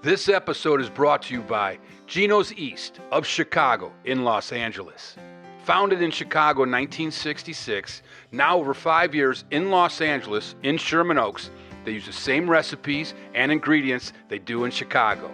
This episode is brought to you by Geno's East of Chicago in Los Angeles. Founded in Chicago in 1966, now over 5 years in Los Angeles, in Sherman Oaks, they use the same recipes and ingredients they do in Chicago.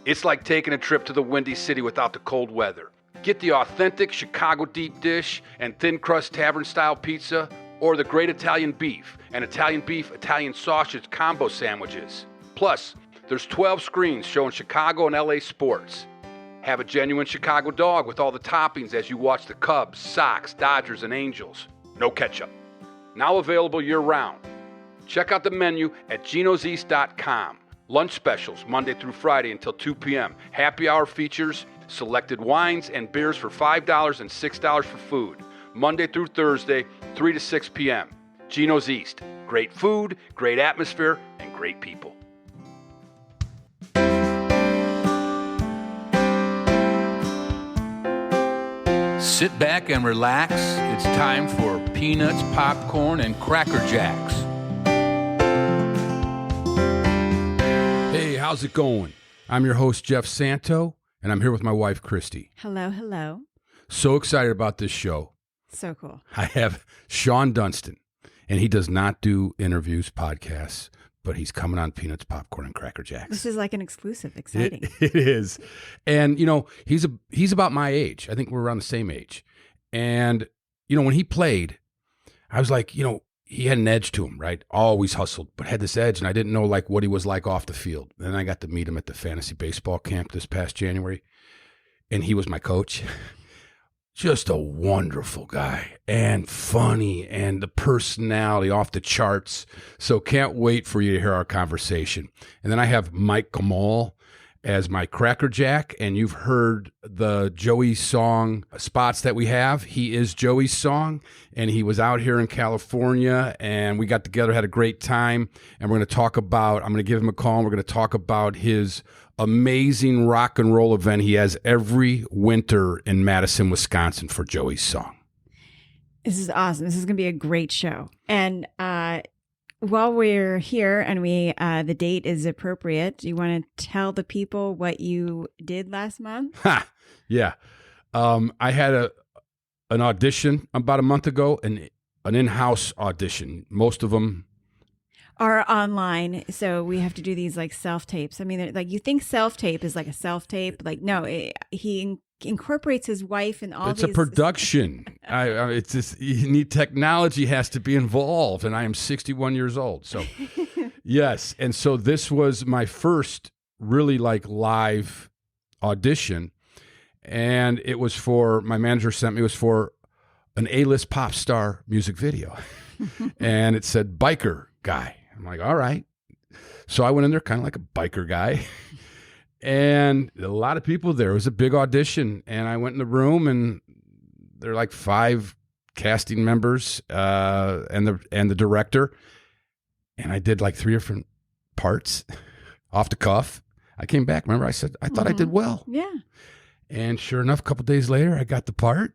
It's like taking a trip to the Windy City without the cold weather. Get the authentic Chicago deep dish and thin crust tavern style pizza, or the great Italian beef and Italian beef Italian sausage combo sandwiches. Plus, there's 12 screens showing Chicago and LA sports. Have a genuine Chicago dog with all the toppings as you watch the Cubs, Sox, Dodgers, and Angels. No ketchup. Now available year-round. Check out the menu at genoseast.com. Lunch specials Monday through Friday until 2 p.m. Happy hour features selected wines and beers for $5 and $6 for food. Monday through Thursday, 3 to 6 p.m. Geno's East. Great food, great atmosphere, and great people. Sit back and relax. It's time for peanuts, popcorn, and Cracker Jacks. Hey, how's it going? I'm your host, Jeff Santo, and I'm here with my wife, Christie. Hello, hello. So excited about this show. So cool. I have Shawon Dunston, and he does not do interviews, podcasts, but he's coming on Peanuts, Popcorn, and Cracker Jacks. This is like an exclusive. Exciting. It is. And, you know, he's about my age. I think we're around the same age. And, you know, when he played, I was like, you know, he had an edge to him, right? Always hustled, but had this edge, and I didn't know, like, what he was like off the field. Then I got to meet him at the fantasy baseball camp this past January, and he was my coach. Just a wonderful guy and funny and the personality off the charts. So can't wait for you to hear our conversation. And then I have Mike Gomoll as my crackerjack, and you've heard the Joey song spots that we have. He is Joey's song, and he was out here in California, and we got together, had a great time, and we're going to talk about, I'm going to give him a call, and we're going to talk about his amazing rock and roll event he has every winter in Madison, Wisconsin for Joey's song. This is awesome. This is going to be a great show. And while we're here and the date is appropriate, do you want to tell the people what you did last month? Yeah. I had an audition about a month ago, an in-house audition. Most of them are online, so we have to do these like self-tapes. I mean, like, you think self-tape is like a self-tape. Like, no, he incorporates his wife and all it's these. A production. It's just, you need technology has to be involved, and I am 61 years old. So, yes. And so this was my first really like live audition, and it was for, my manager sent me, it was for an A-list pop star music video. And it said biker guy. I'm like, all right. So I went in there kind of like a biker guy. And a lot of people there. It was a big audition. And I went in the room, and there are like 5 casting members and the director. And I did like 3 different parts off the cuff. I came back. Remember, I said, I thought I did well. Yeah. And sure enough, a couple days later, I got the part.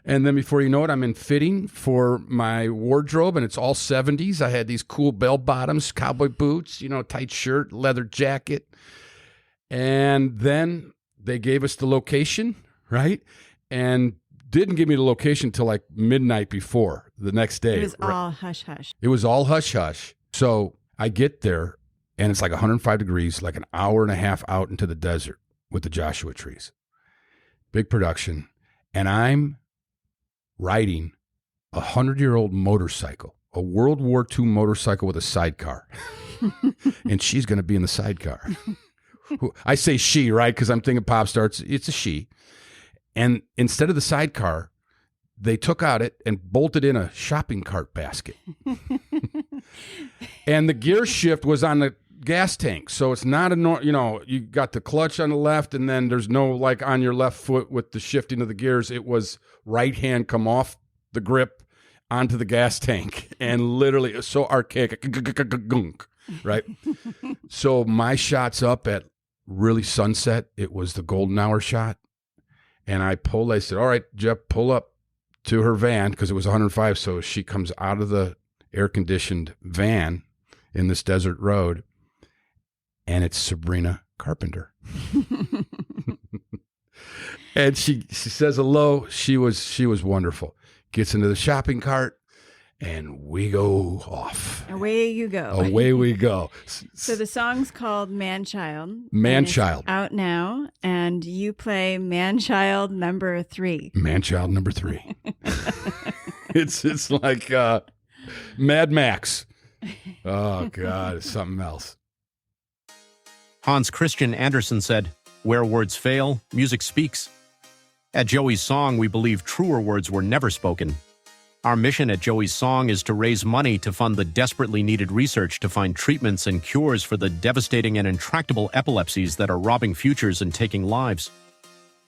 And then before you know it, I'm in fitting for my wardrobe, and it's all 70s. I had these cool bell bottoms, cowboy boots, you know, tight shirt, leather jacket. And then they gave us the location, right? And didn't give me the location till like midnight before the next day. It was all hush hush. It was all hush hush. So I get there, and it's like 105 degrees, like an hour and a half out into the desert with the Joshua trees. Big production. And I'm riding a 100-year-old motorcycle, a World War II motorcycle with a sidecar. And she's going to be in the sidecar. I say she, right? Because I'm thinking pop star. It's a she. And instead of the sidecar, they took out it and bolted in a shopping cart basket. And the gear shift was on the gas tank. So it's not you got the clutch on the left, and then there's no like on your left foot with the shifting of the gears. It was right hand come off the grip onto the gas tank, and literally so archaic, right? So my shot's up at really sunset. It was the golden hour shot. And I said, all right, Jeff, pull up to her van, because it was 105. So she comes out of the air conditioned van in this desert road. And it's Sabrina carpenter. And she says hello. She was wonderful. Gets into the shopping cart, and we go off. Away you go. Away we go. So the song's called Man-Child. Man-Child. Out now, and you play Man-Child number 3. Man-Child number 3. It's like Mad Max. Oh, God, it's something else. Hans Christian Andersen said, "Where words fail, music speaks." At Joey's Song, we believe truer words were never spoken. Our mission at Joey's Song is to raise money to fund the desperately needed research to find treatments and cures for the devastating and intractable epilepsies that are robbing futures and taking lives.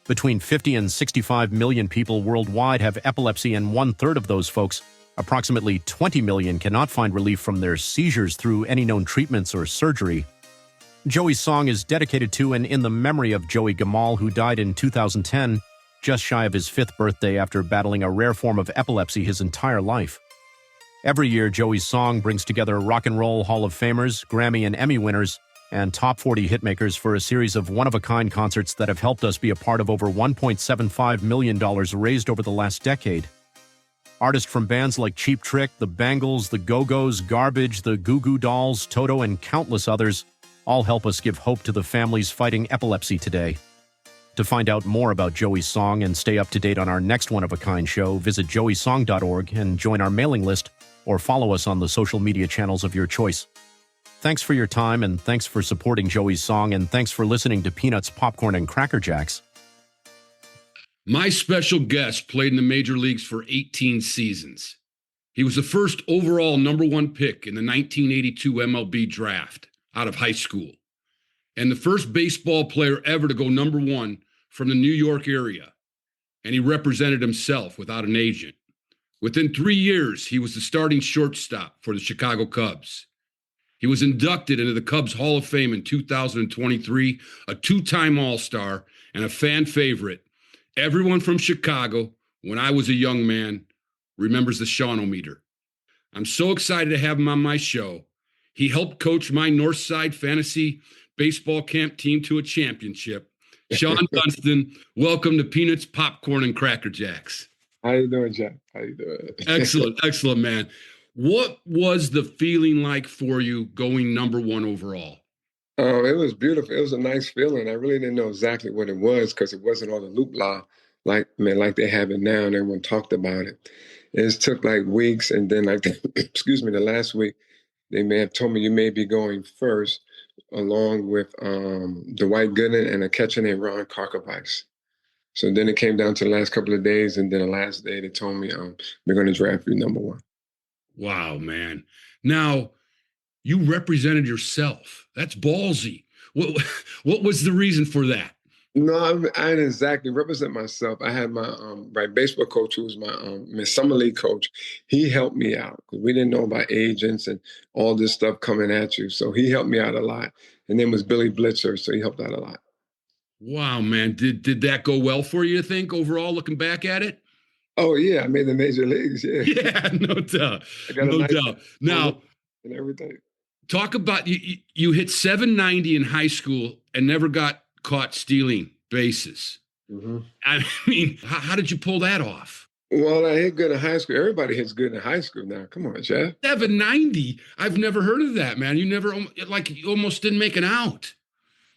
Between 50 and 65 million people worldwide have epilepsy, and 1/3 of those folks, approximately 20 million, cannot find relief from their seizures through any known treatments or surgery. Joey's Song is dedicated to and in the memory of Joey Gomoll, who died in 2010, just shy of his 5th birthday after battling a rare form of epilepsy his entire life. Every year, Joey's Song brings together Rock and Roll Hall of Famers, Grammy and Emmy winners, and top 40 hitmakers for a series of one-of-a-kind concerts that have helped us be a part of over $1.75 million raised over the last decade. Artists from bands like Cheap Trick, The Bangles, The Go-Go's, Garbage, The Goo Goo Dolls, Toto, and countless others all help us give hope to the families fighting epilepsy today. To find out more about Joey's Song and stay up to date on our next one-of-a-kind show, visit joeysong.org and join our mailing list or follow us on the social media channels of your choice. Thanks for your time, and thanks for supporting Joey's Song, and thanks for listening to Peanuts, Popcorn, and Cracker Jacks. My special guest played in the major leagues for 18 seasons. He was the first overall number 1 pick in the 1982 MLB draft out of high school, and the first baseball player ever to go number 1 from the New York area. And he represented himself without an agent. Within 3 years, he was the starting shortstop for the Chicago Cubs. He was inducted into the Cubs Hall of Fame in 2023, a 2-time All-Star and a fan favorite. Everyone from Chicago, when I was a young man, remembers the Shawon-O-Meter. I'm so excited to have him on my show. He helped coach my Northside Fantasy baseball camp team to a championship. Shawon Dunston, welcome to Peanuts, Popcorn, and Cracker Jacks. How you doing, Jack? How you doing? Excellent, man. What was the feeling like for you going number 1 overall? Oh, it was beautiful. It was a nice feeling. I really didn't know exactly what it was because it wasn't all the hoopla like they have it now, and everyone talked about it. It just took like weeks, and then the last week, they may have told me you may be going first, along with Dwight Gooden and a catcher named Ron Carcavice. So then it came down to the last couple of days, and then the last day they told me we're going to draft you number 1. Wow, man. Now, you represented yourself. That's ballsy. What was the reason for that? No, I didn't exactly represent myself. I had my baseball coach, who was my summer league coach. He helped me out because we didn't know about agents and all this stuff coming at you. So he helped me out a lot. And then was Billy Blitzer, so he helped out a lot. Wow, man. Did that go well for you, think, overall, looking back at it? Oh, yeah. I made the major leagues, yeah. Yeah, no doubt. No doubt. Now, and everything. Talk about you hit 790 in high school and never got caught stealing bases. Mm-hmm. I mean, how did you pull that off? Well, I hit good in high school. Everybody hits good in high school now. Come on, Jeff. 790? I've never heard of that, man. You never, you almost didn't make an out.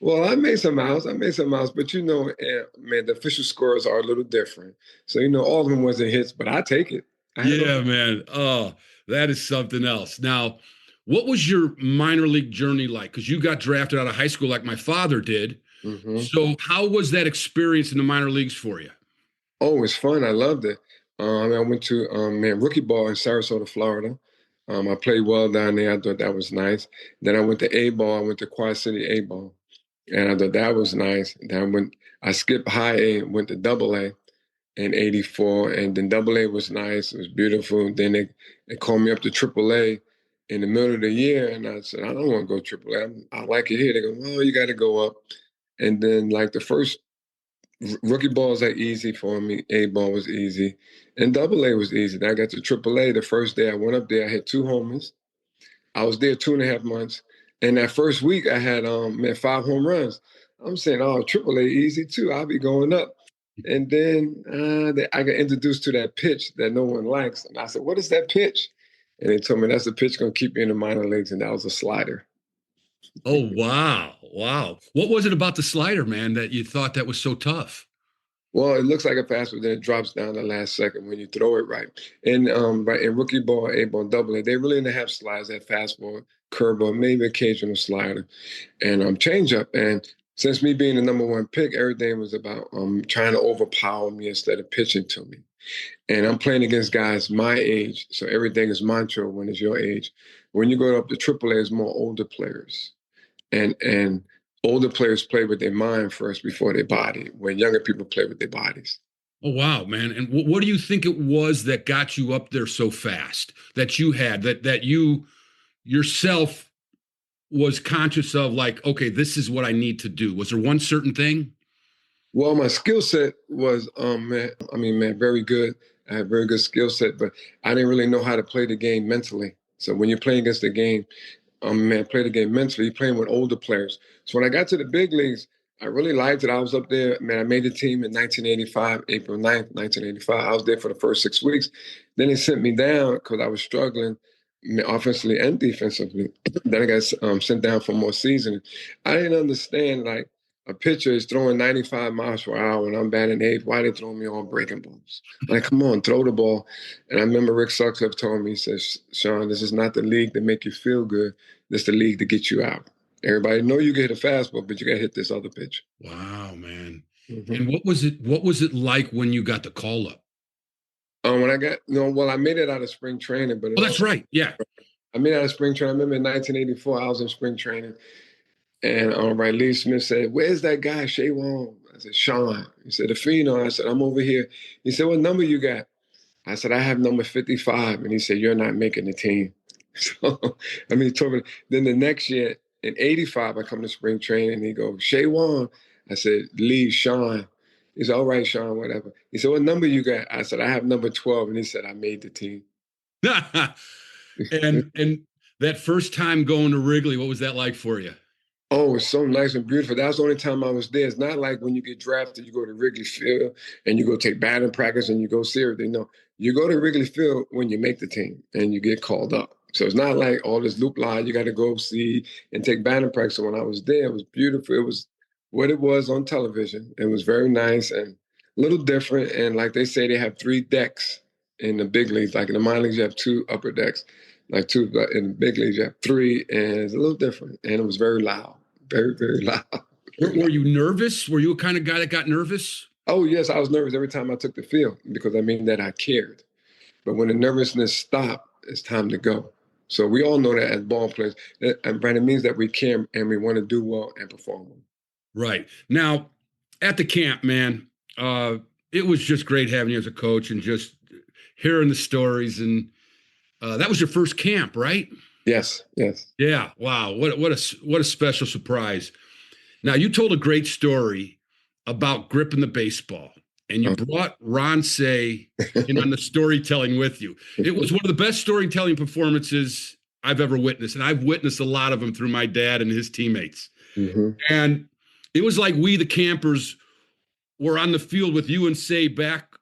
Well, I made some outs, but man, the official scores are a little different. So, all of them wasn't hits, but I take it. Yeah, man. Oh, that is something else. Now, what was your minor league journey like? Because you got drafted out of high school like my father did. Mm-hmm. So how was that experience in the minor leagues for you? Oh, it was fun. I loved it. I went to rookie ball in Sarasota, Florida. I played well down there. I thought that was nice. Then I went to A ball. I went to Quad City A ball, and I thought that was nice. Then I skipped high A and went to double A in '84, and then double A was nice. It was beautiful. Then they called me up to triple A in the middle of the year, and I said, I don't want to go triple A. I like it here. They go, well, you got to go up. And then like the first rookie balls are easy for me. A ball was easy. And double A was easy. Then I got to triple A. The first day I went up there, I hit 2 homers. I was there 2.5 months. And that first week, I had 5 home runs. I'm saying, oh, Triple A easy too. I'll be going up. And then I got introduced to that pitch that no one likes. And I said, what is that pitch? And they told me that's the pitch going to keep you in the minor leagues. And that was a slider. Oh, wow. Wow. What was it about the slider, man, that you thought that was so tough? Well, it looks like a fastball, then it drops down the last second when you throw it right. And right in rookie ball, A ball, double A, they really didn't have slides, that fastball, curveball, maybe occasional slider, and changeup. And since me being the number one pick, everything was about trying to overpower me instead of pitching to me. And I'm playing against guys my age, so everything is mantra when it's your age. When you go up to AAA, it's more older players. And older players play with their mind first before their body, when younger people play with their bodies. Oh, wow, man. And what do you think it was that got you up there so fast, that you had, that you yourself was conscious of, like, okay, this is what I need to do? Was there one certain thing? Well, my skill set was, man, very good. I had very good skill set, but I didn't really know how to play the game mentally. So when you're playing against the game, play the game mentally, playing with older players. So when I got to the big leagues, I really liked it. I was up there, man. I made the team in 1985, April 9th, 1985. I was there for the first 6 weeks. Then they sent me down because I was struggling offensively and defensively. Then I got sent down for more season. I didn't understand, like, a pitcher is throwing 95 miles per hour and I'm batting eighth. Why they throwing me on breaking balls? Like, come on, throw the ball. And I remember Rick Sutcliffe told me, he says, Shawon, this is not the league to make you feel good. This is the league to get you out. Everybody know you get a fastball, but you got to hit this other pitch. Wow, man. Mm-hmm. And what was it like when you got the call up? When I got, I made it out of spring training. But That's right. Yeah. I made it out of spring training. I remember in 1984, I was in spring training. And Lee Smith said, where's that guy, Shawon? I said, Shawon. He said, the Phenom. I said, I'm over here. He said, what number you got? I said, I have number 55. And he said, you're not making the team. So, he told me. Then the next year, in 85, I come to spring training and he goes, Shawon. I said, Lee, Sean. He said, all right, Sean, whatever. He said, what number you got? I said, I have number 12. And he said, I made the team. and that first time going to Wrigley, what was that like for you? Oh, it's so nice and beautiful. That was the only time I was there. It's not like when you get drafted, you go to Wrigley Field and you go take batting practice and you go see everything. No, you go to Wrigley Field when you make the team and you get called up. So it's not like all this loop line you got to go see and take batting practice. So when I was there, it was beautiful. It was what it was on television. It was very nice and a little different. And like they say, they have 3 decks in the big leagues. Like in the minor leagues, you have 2 upper decks. Like 2 in the big leagues, you have 3. And it's a little different. And it was very loud. Very, very loud. Were you nervous? Were you a kind of guy that got nervous? Oh, yes, I was nervous every time I took the field because that I cared. But when the nervousness stopped, it's time to go. So we all know that as ball players, and it means that we care and we want to do well and perform well. Right. Now, at the camp, man, it was just great having you as a coach and just hearing the stories. And that was your first camp, right? Yes. Yeah. Wow. What a special surprise. Now, you told a great story about gripping the baseball, and you brought Ron Say in on the storytelling with you. It was one of the best storytelling performances I've ever witnessed, and I've witnessed a lot of them through my dad and his teammates. Mm-hmm. And it was like we, the campers, were on the field with you and Say back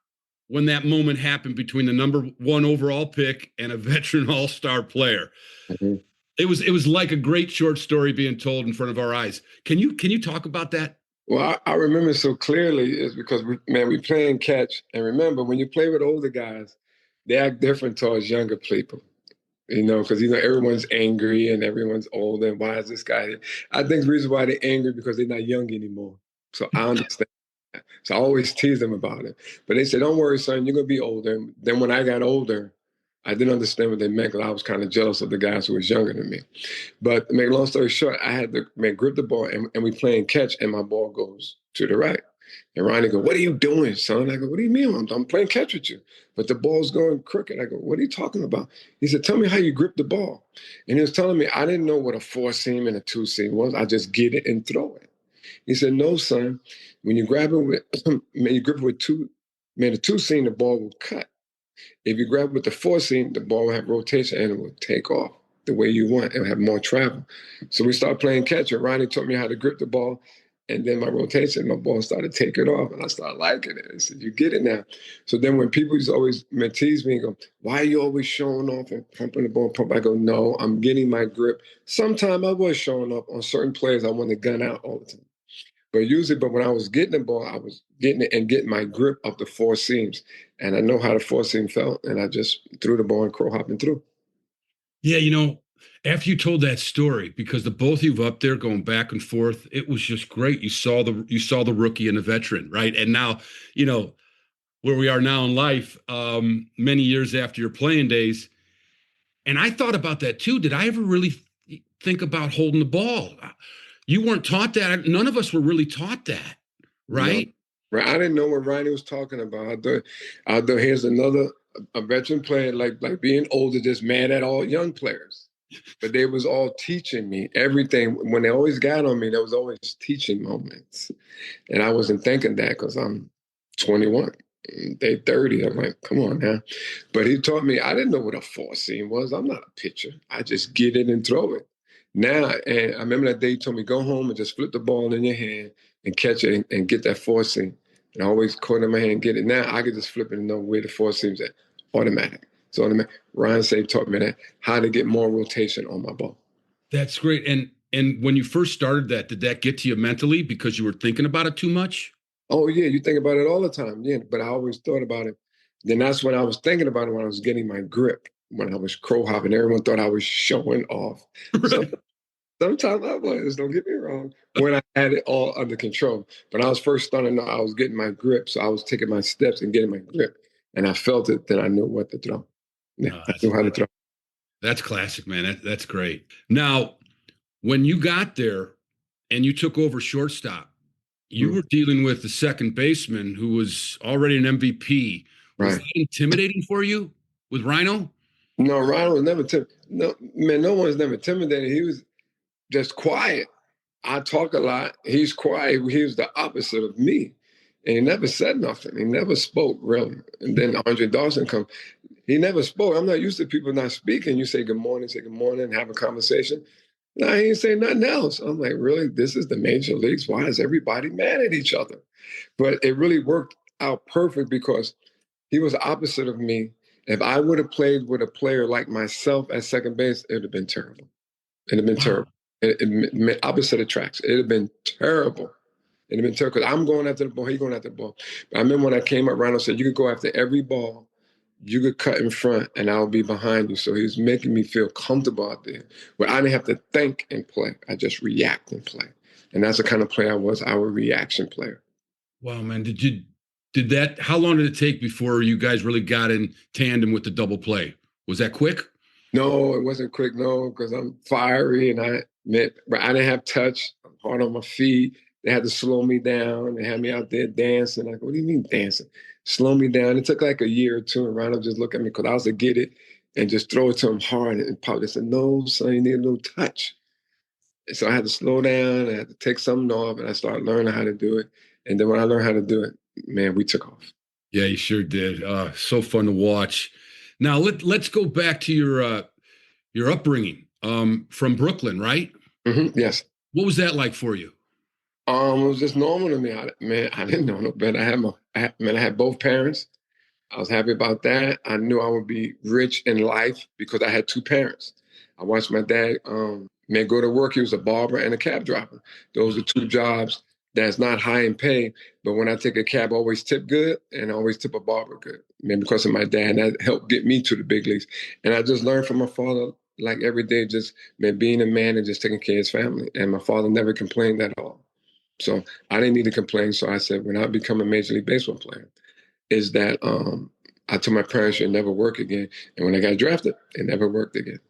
when that moment happened between the number 1 overall pick and a veteran all-star player. Mm-hmm. It was like a great short story being told in front of our eyes. Can you talk about that? Well, I remember so clearly is because we playing catch, and remember when you play with older guys, they act different towards younger people. Because everyone's angry and everyone's old, and why is this guy here? I think the reason why they're angry because they're not young anymore. So I understand. So I always tease them about it. But they said, don't worry, son, you're going to be older. And then when I got older, I didn't understand what they meant because I was kind of jealous of the guys who was younger than me. But to make a long story short, I had to grip the ball and we playing catch and my ball goes to the right. And Ronnie goes, what are you doing, son? I go, what do you mean? I'm playing catch with you. But the ball's going crooked. I go, what are you talking about? He said, tell me how you grip the ball. And he was telling me, I didn't know what a 4-seam and a 2-seam was. I just get it and throw it. He said, no, son, when you grab it with, you grip it with the 2-seam, the ball will cut. If you grab it with the 4-seam, the ball will have rotation and it will take off. the way you want and have more travel. So we started playing catch, and Ronnie taught me how to grip the ball. And then my rotation, my ball started taking off, and I started liking it. I said, "You get it now." So then when people used to always tease me and go, "Why are you always showing off and pumping the ball?" I go, "No, I'm getting my grip." Sometimes I was showing up on certain players. I want to gun out all the time. But when I was getting the ball, I was getting it and getting my grip up the four seams. And I know how the four seam felt, and I just threw the ball and crow hopping through. Yeah, after you told that story, because the both of you up there going back and forth, it was just great. You saw the rookie and the veteran, right? And now, where we are now in life, many years after your playing days. And I thought about that too. Did I ever really think about holding the ball? You weren't taught that. None of us were really taught that, right? No. Right. I didn't know what Ronnie was talking about. I thought here's another a veteran player like being older, just mad at all young players. But they was all teaching me everything. When they always got on me, there was always teaching moments. And I wasn't thinking that because I'm 21. They 30. I'm like, come on now. But he taught me, I didn't know what a four seam was. I'm not a pitcher. I just get it and throw it. Now, and I remember that day he told me, go home and just flip the ball in your hand and catch it and get that four seam. And I always caught it in my hand and get it. Now I can just flip it and know where the four seam's at. Automatic. So automatic. Ryan Safe taught me that, how to get more rotation on my ball. That's great. And when you first started that, did that get to you mentally because you were thinking about it too much? Oh, yeah, you think about it all the time. Yeah, but I always thought about it. Then that's when I was thinking about it when I was getting my grip, when I was crow hopping. Everyone thought I was showing off. Right. Sometimes I was, don't get me wrong, when I had it all under control. But I was first starting out, I was getting my grip. So I was taking my steps and getting my grip. And I felt it, then I knew what to throw. Yeah, I knew how to throw. That's classic, man. That's great. Now, when you got there and you took over shortstop, you were dealing with the second baseman who was already an MVP. Was Right. that intimidating for you with Rhino? No, Ryan was never no man, no one's never intimidated. He was just quiet. I talk a lot. He's quiet. He was the opposite of me. And he never said nothing. He never spoke, really. And then Andre Dawson come. He never spoke. I'm not used to people not speaking. You say good morning, have a conversation. No, he didn't say nothing else. I'm like, really? This is the major leagues? Why is everybody mad at each other? But it really worked out perfect because he was the opposite of me. If I would have played with a player like myself at second base, it would have been terrible. It'd have been terrible. It opposite attracts. It'd have been terrible. It'd have been terrible because I'm going after the ball, he's going after the ball. But I remember when I came up, Ronald said, you could go after every ball, you could cut in front, and I'll be behind you. So he was making me feel comfortable out there, where I didn't have to think and play. I just react and play. And that's the kind of player I was. I was a reaction player. Wow, man. How long did it take before you guys really got in tandem with the double play? Was that quick? No, it wasn't quick, no, because I'm fiery but I didn't have touch. I'm hard on my feet. They had to slow me down. They had me out there dancing. Like, what do you mean dancing? Slow me down. It took like a year or two, and Ronald just looked at me because I was to get it and just throw it to him hard and pop. They said, no, son, you need a little touch. And so I had to slow down. I had to take something off, and I started learning how to do it. And then when I learned how to do it, man, we took off. Yeah, you sure did. So fun to watch. Now let's go back to your upbringing from Brooklyn, right? Mm-hmm, yes. What was that like for you? It was just normal to me. I didn't know no better. I had both parents. I was happy about that. I knew I would be rich in life because I had two parents. I watched my dad go to work. He was a barber and a cab driver. Those are two jobs that's not high in pay. But when I take a cab, I always tip good and I always tip a barber good. Because of my dad, that helped get me to the big leagues. And I just learned from my father, like every day, just being a man and just taking care of his family. And my father never complained at all. So I didn't need to complain. So I said, when I become a Major League Baseball player, is that I told my parents you'll never work again. And when I got drafted, it never worked again.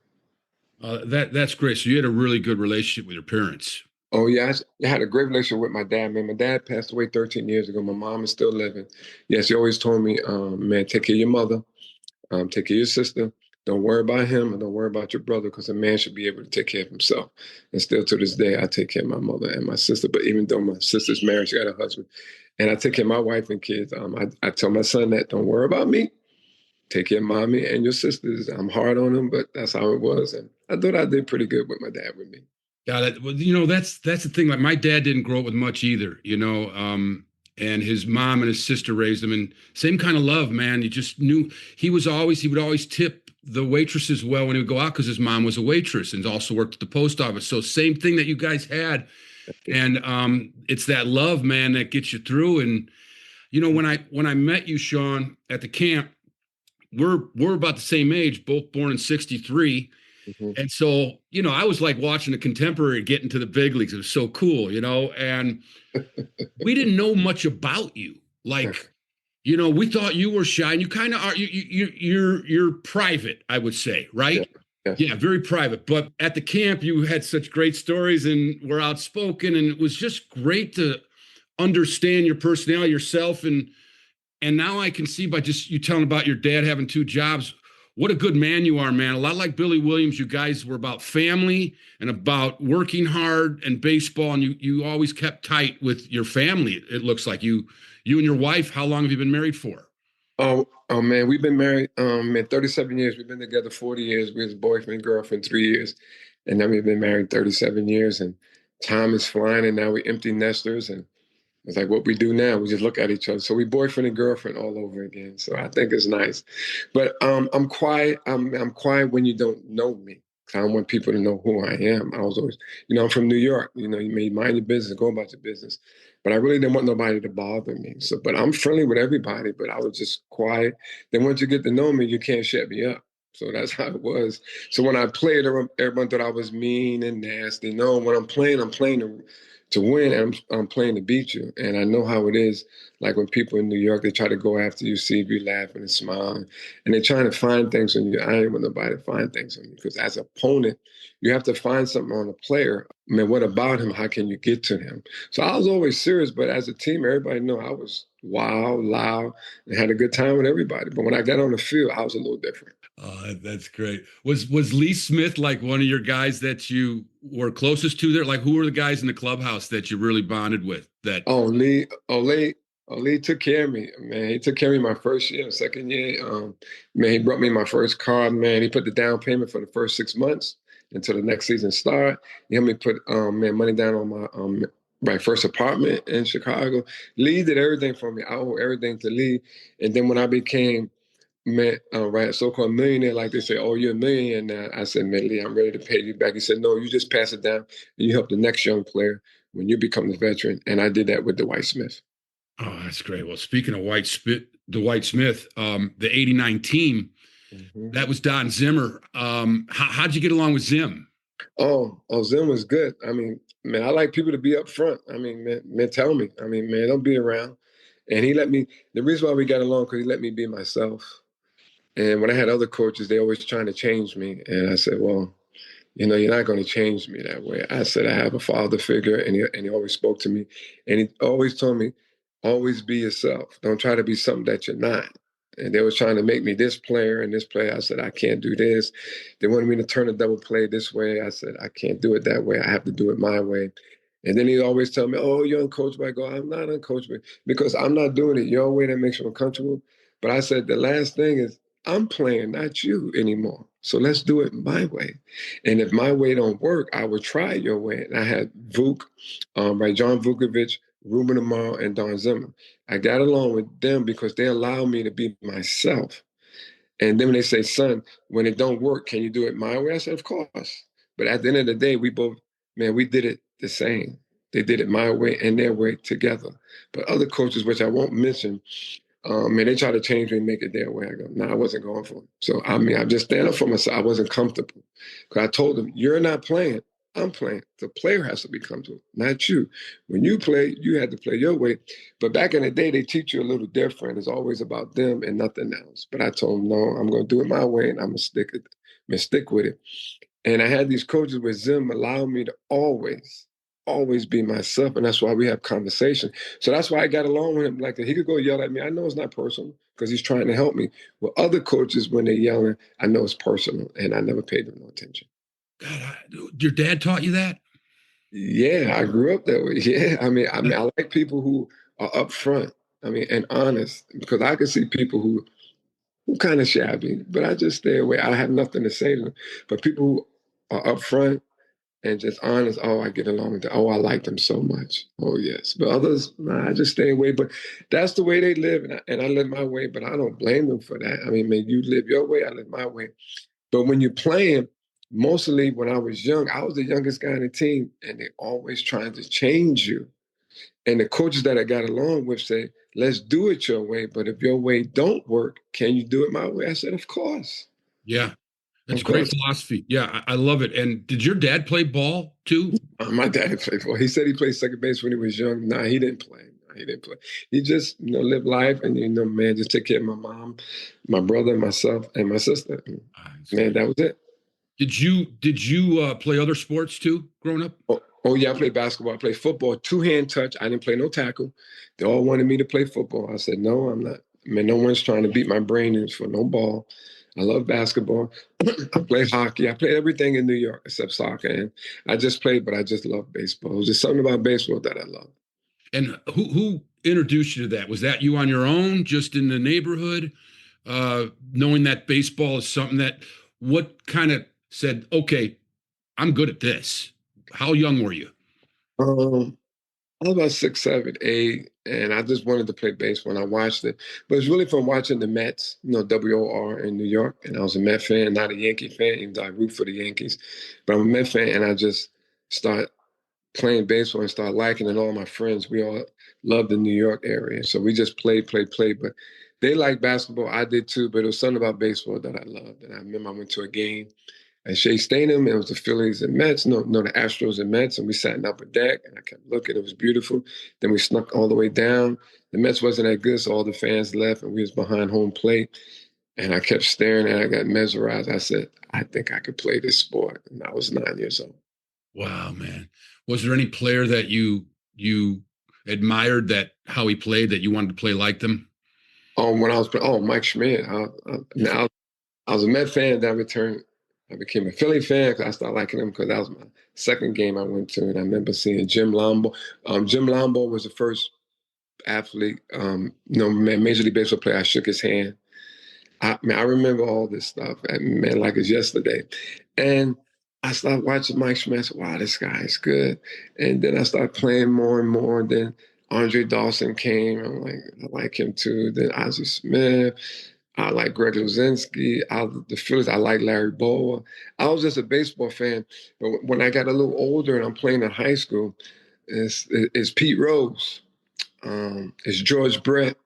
That's great. So you had a really good relationship with your parents. Oh, yeah. I had a great relationship with my dad, man. My dad passed away 13 years ago. My mom is still living. Yes, he always told me, man, take care of your mother. Take care of your sister. Don't worry about him and don't worry about your brother because a man should be able to take care of himself. And still to this day, I take care of my mother and my sister. But even though my sister's married, she got a husband, and I take care of my wife and kids, I tell my son that don't worry about me. Take care of mommy and your sisters. I'm hard on them, but that's how it was. And I thought I did pretty good with my dad with me. Yeah, that's the thing. Like my dad didn't grow up with much either, and his mom and his sister raised him, and same kind of love, man. You just knew he would always tip the waitresses well when he would go out because his mom was a waitress and also worked at the post office. So same thing that you guys had, and it's that love, man, that gets you through. And when I met you, Shawon, at the camp, we're about the same age, both born in '63. Mm-hmm. And so, I was like watching a contemporary get into the big leagues. It was so cool, and we didn't know much about you. Like, we thought you were shy, and you kind of are. You're private, I would say, right? Yeah, very private. But at the camp, you had such great stories and were outspoken, and it was just great to understand your personality, yourself, and now I can see by just you telling about your dad having 2 jobs. What a good man you are, man. A lot like Billy Williams, you guys were about family and about working hard and baseball, and you always kept tight with your family. It looks like you and your wife. How long have you been married for? Oh man, we've been married 37 years. We've been together 40 years. We was boyfriend, girlfriend 3 years. And then we've been married 37 years, and time is flying, and now we're empty nesters, and it's like what we do now. We just look at each other. So we boyfriend and girlfriend all over again. So I think it's nice. But I'm quiet. I'm quiet when you don't know me. 'Cause I don't want people to know who I am. I was always, I'm from New York. You may mind your business, go about your business. But I really didn't want nobody to bother me. So, but I'm friendly with everybody. But I was just quiet. Then once you get to know me, you can't shut me up. So that's how it was. So when I played, everyone thought I was mean and nasty. No, when I'm playing to win, and I'm playing to beat you. And I know how it is. Like when people in New York, they try to go after you, see if you laughing and smiling, and they're trying to find things on you. I ain't want nobody to find things on you, because as an opponent, you have to find something on a player. I mean, what about him? How can you get to him? So I was always serious, but as a team, everybody knew I was wild, loud, and had a good time with everybody. But when I got on the field, I was a little different. Oh, that's great. Was Lee Smith like one of your guys that you were closest to there? Like, who were the guys in the clubhouse that you really bonded with? Lee took care of me, man. He took care of me my first year, second year. Man, he brought me my first car, man. He put the down payment for the first 6 months until the next season start. He helped me put money down on my first apartment in Chicago. Lee did everything for me. I owe everything to Lee. And then when I became so-called millionaire, like they say, oh, you're a millionaire now. I said, man, Lee, I'm ready to pay you back. He said, no, you just pass it down and you help the next young player when you become the veteran. And I did that with Dwight Smith. Oh, that's great. Well, speaking of Dwight Smith, the '89 team, that was Don Zimmer. How'd you get along with Zim? Oh, Zim was good. I mean, man, I like people to be up front. I mean, man, tell me. I mean, man, don't be around. And he let me. The reason why we got along, because he let me be myself. And when I had other coaches, they always trying to change me. And I said, well, you're not going to change me that way. I said, I have a father figure, and he always spoke to me. And he always told me, always be yourself. Don't try to be something that you're not. And they were trying to make me this player and this player. I said, I can't do this. They wanted me to turn a double play this way. I said, I can't do it that way. I have to do it my way. And then he always tell me, oh, you're uncoachable. I go, I'm not uncoachable, because I'm not doing it your way that makes you uncomfortable. But I said, the last thing is, I'm playing, not you anymore. So let's do it my way. And if my way don't work, I would try your way. And I had Vuk, John Vukovic, Ruben Amaro, and Don Zimmer. I got along with them because they allow me to be myself. And then when they say, son, when it don't work, can you do it my way? I said, of course. But at the end of the day, we did it the same. They did it my way and their way together. But other coaches, which I won't mention, they try to change me and make it their way. I go, no, I wasn't going for it. So, I mean, I just stand up for myself. I wasn't comfortable. Because I told them, you're not playing. I'm playing. The player has to be comfortable, not you. When you play, you had to play your way. But back in the day, they teach you a little different. It's always about them and nothing else. But I told them, no, I'm going to do it my way, and I'm going to stick with it. And I had these coaches with Zim allow me to always be myself. And that's why we have conversation. So that's why I got along with him. Like, he could go yell at me. I know it's not personal because he's trying to help me. With other coaches, when they're yelling, I know it's personal, and I never paid them no attention. God, your dad taught you that? Yeah, I grew up that way. Yeah, I mean, I like people who are upfront. I mean, and honest, because I can see people who kind of shabby, but I just stay away. I have nothing to say to them. But people who are upfront and just honest. Oh, I get along with them. Oh, I like them so much. Oh, yes. But others, nah, I just stay away. But that's the way they live, and I live my way. But I don't blame them for that. I mean, man, you live your way, I live my way. But when you're playing, mostly when I was young, I was the youngest guy on the team, and they're always trying to change you. And the coaches that I got along with say, let's do it your way. But if your way don't work, can you do it my way? I said, of course. Yeah. That's Of great course. philosophy. Yeah, I love it. And did your dad play ball too? My dad played ball. He said he played second base when he was young. Nah, he didn't play. Nah, he didn't play. He just, lived life and, man, just take care of my mom, my brother, myself, and my sister. Man, that was it. Did you play other sports too growing up? Oh, yeah, I played basketball. I played football, two-hand touch. I didn't play no tackle. They all wanted me to play football. I said, no, I'm not. Man, no one's trying to beat my brain in for no ball. I love basketball. I played hockey. I played everything in New York except soccer. And I just played, but I just love baseball. It was just something about baseball that I love. And who introduced you to that? Was that you on your own, just in the neighborhood, knowing that baseball is something that, what kind of said, okay, I'm good at this? How young were you? I was about 6, 7, 8, and I just wanted to play baseball, and I watched it. But it's really from watching the Mets, WOR in New York, and I was a Met fan, not a Yankee fan, even though I root for the Yankees. But I'm a Met fan, and I just started playing baseball and started liking it. And all my friends, we all loved the New York area. So we just played. But they liked basketball. I did too, but it was something about baseball that I loved. And I remember I went to a game at Shea Stadium. It was the Phillies and Mets. No, the Astros and Mets. And we sat in the upper deck, and I kept looking. It was beautiful. Then we snuck all the way down. The Mets wasn't that good, so all the fans left, and we was behind home plate. And I kept staring, and I got mesmerized. I said, I think I could play this sport. And I was 9 years old. Wow, man. Was there any player that you admired, that how he played, that you wanted to play like them? When I was Mike Schmidt. I was a Met fan. Then I became a Philly fan because I started liking him because that was my second game I went to, and I remember seeing Jim Lombo. Jim Lombo was the first athlete, Major League Baseball player. I shook his hand. I remember all this stuff, man, like it's yesterday. And I started watching Mike Schmidt. I said, wow, this guy is good. And then I started playing more and more. Then Andre Dawson came. I'm like, I like him too. Then Ozzie Smith. I like Greg Luzinski. The Phillies, I like Larry Bowa. I was just a baseball fan. But when I got a little older and I'm playing in high school, it's Pete Rose, it's George Brett,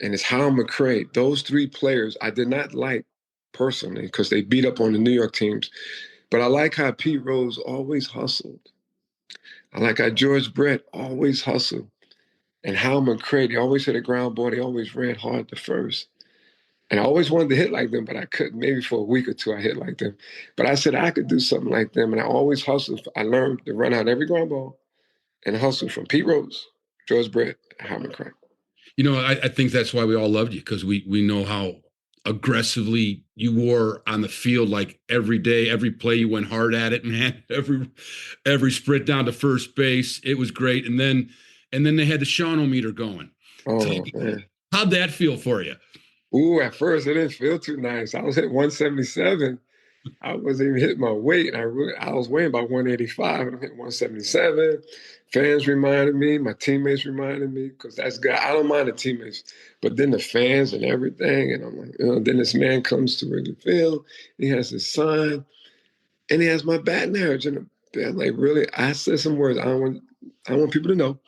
and it's Hal McRae. Those three players I did not like personally because they beat up on the New York teams. But I like how Pete Rose always hustled. I like how George Brett always hustled. And Hal McRae, they always hit a ground ball. They always ran hard to first. And I always wanted to hit like them, but I couldn't. Maybe for a week or two I hit like them. But I said I could do something like them. And I always hustled. I learned to run out every ground ball and hustle from Pete Rose, George Brett, and Hal McRae. I think that's why we all loved you, because we know how aggressively you were on the field. Like every day, every play, you went hard at it, man. Every sprint down to first base, it was great. And then they had the Shawon-O-Meter going. Oh, man. How'd that feel for you? Ooh, at first it didn't feel too nice. I was hitting 177. I wasn't even hitting my weight. And I was weighing about 185, and I'm hitting 177. Fans reminded me, my teammates reminded me, because that's good. I don't mind the teammates, but then the fans and everything. And I'm like, then this man comes to Wrigley Field, he has his sign, and he has my batting average. And I'm like, really? I said some words I want people to know.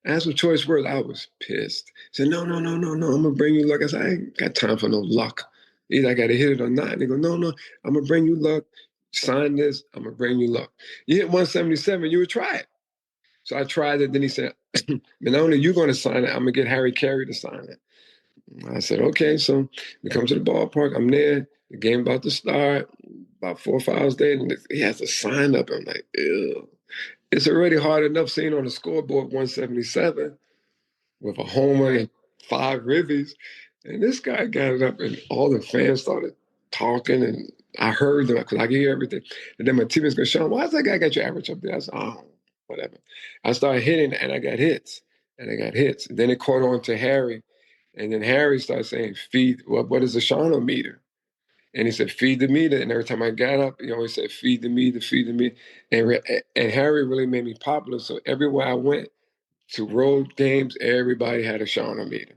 I had some choice words. I was pissed. He said, no, I'm going to bring you luck. I said, I ain't got time for no luck. Either I got to hit it or not. And they go, no, I'm going to bring you luck. Sign this. I'm going to bring you luck. You hit 177, you would try it. So I tried it. Then he said, not only you going to sign it, I'm going to get Harry Carey to sign it. I said, okay. So we come to the ballpark. I'm there. The game about to start. About 4 or 5 hours later, and he has to sign up. I'm like, ew. It's already hard enough seeing on the scoreboard 177 with a homer and 5 ribbies. And this guy got it up, and all the fans started talking, and I heard them because I could hear everything. And then my teammates go, Shawon, why does that guy got your average up there? I said, whatever. I started hitting, and I got hits. And then it caught on to Harry. And then Harry started saying, what is a Shawon-O-Meter? And he said, feed the meter. And every time I got up, he always said, feed the meter, feed the meter. And Harry really made me popular. So everywhere I went to road games, everybody had a Shawon-O-Meter.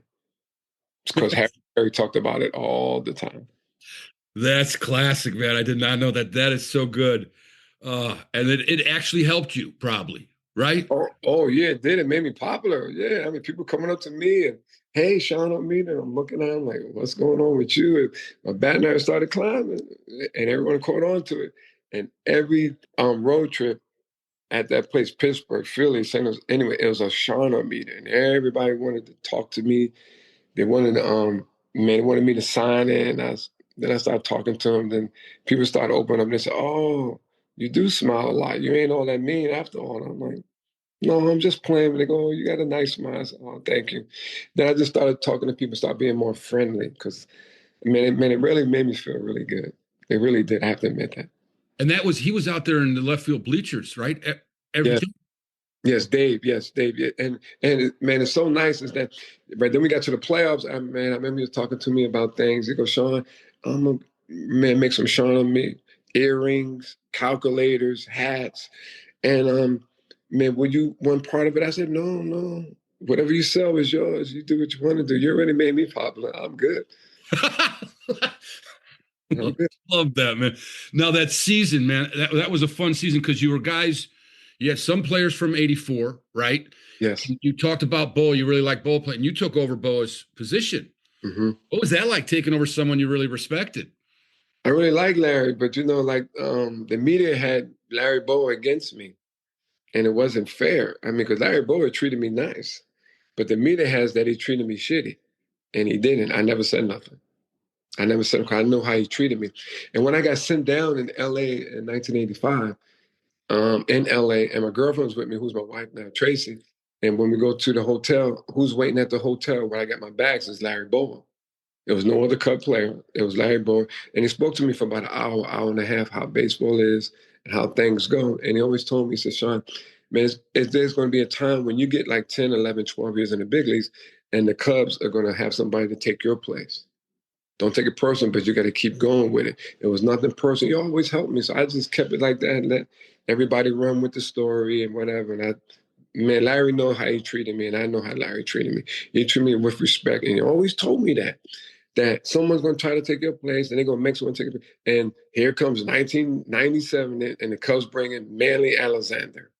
Because Harry talked about it all the time. That's classic, man. I did not know that. That is so good. And it actually helped you, probably, right? Oh yeah, it did. It made me popular. Yeah, I mean, people coming up to me and, hey, Shawon-O-Meter. I'm looking at him like, what's going on with you? And my bat number started climbing, and everyone caught on to it. And every road trip at that place, Pittsburgh, Philly, St. Louis, anyway, it was a Shawon-O-Meter, and everybody wanted to talk to me. They wanted they wanted me to sign it. And then I started talking to them. Then people started opening up and they said, oh, you do smile a lot. You ain't all that mean after all. And I'm like, no, I'm just playing. They go, oh, you got a nice smile. I said, oh, thank you. Then I just started talking to people, start being more friendly because, it really made me feel really good. It really did. I have to admit that. And he was out there in the left field bleachers, right? Every time. Yes, Dave. Yes, Dave. Yeah. And man, it's so nice is that, right, then we got to the playoffs. I remember he was talking to me about things. He goes, Shawon, I'm going to make some Shawon-O-Meter, earrings, calculators, hats. And man, were you one part of it? I said, no. Whatever you sell is yours. You do what you want to do. You already made me popular. I'm good. Love that, man. Now that season, man, that was a fun season because you had some players from '84, right? Yes. You talked about Bo. You really like Bo playing. You took over Bo's position. Mm-hmm. What was that like, taking over someone you really respected? I really like Larry, but the media had Larry Bo against me, and it wasn't fair. I mean, because Larry Bo had treated me nice, but the media has that he treated me shitty, and he didn't. I never said nothing. I never said, because I know how he treated me. And when I got sent down in L.A. in 1985, in L.A., and my girlfriend was with me, who's my wife now, Tracy, and when we go to the hotel, who's waiting at the hotel where I got my bags is Larry Bowen. There was no other Cub player. It was Larry Bowen. And he spoke to me for about an hour and a half, how baseball is and how things go. And he always told me, he said, Shawon, man, there's going to be a time when you get like 10, 11, 12 years in the big leagues, and the Cubs are going to have somebody to take your place. Don't take it personal, but you got to keep going with it. It was nothing personal. You always helped me. So I just kept it like that and let everybody run with the story and whatever. And Larry know how he treated me, and I know how Larry treated me. He treated me with respect. And he always told me that someone's going to try to take your place, and they're going to make someone take it. And here comes 1997, and the Cubs bring in Manly Alexander.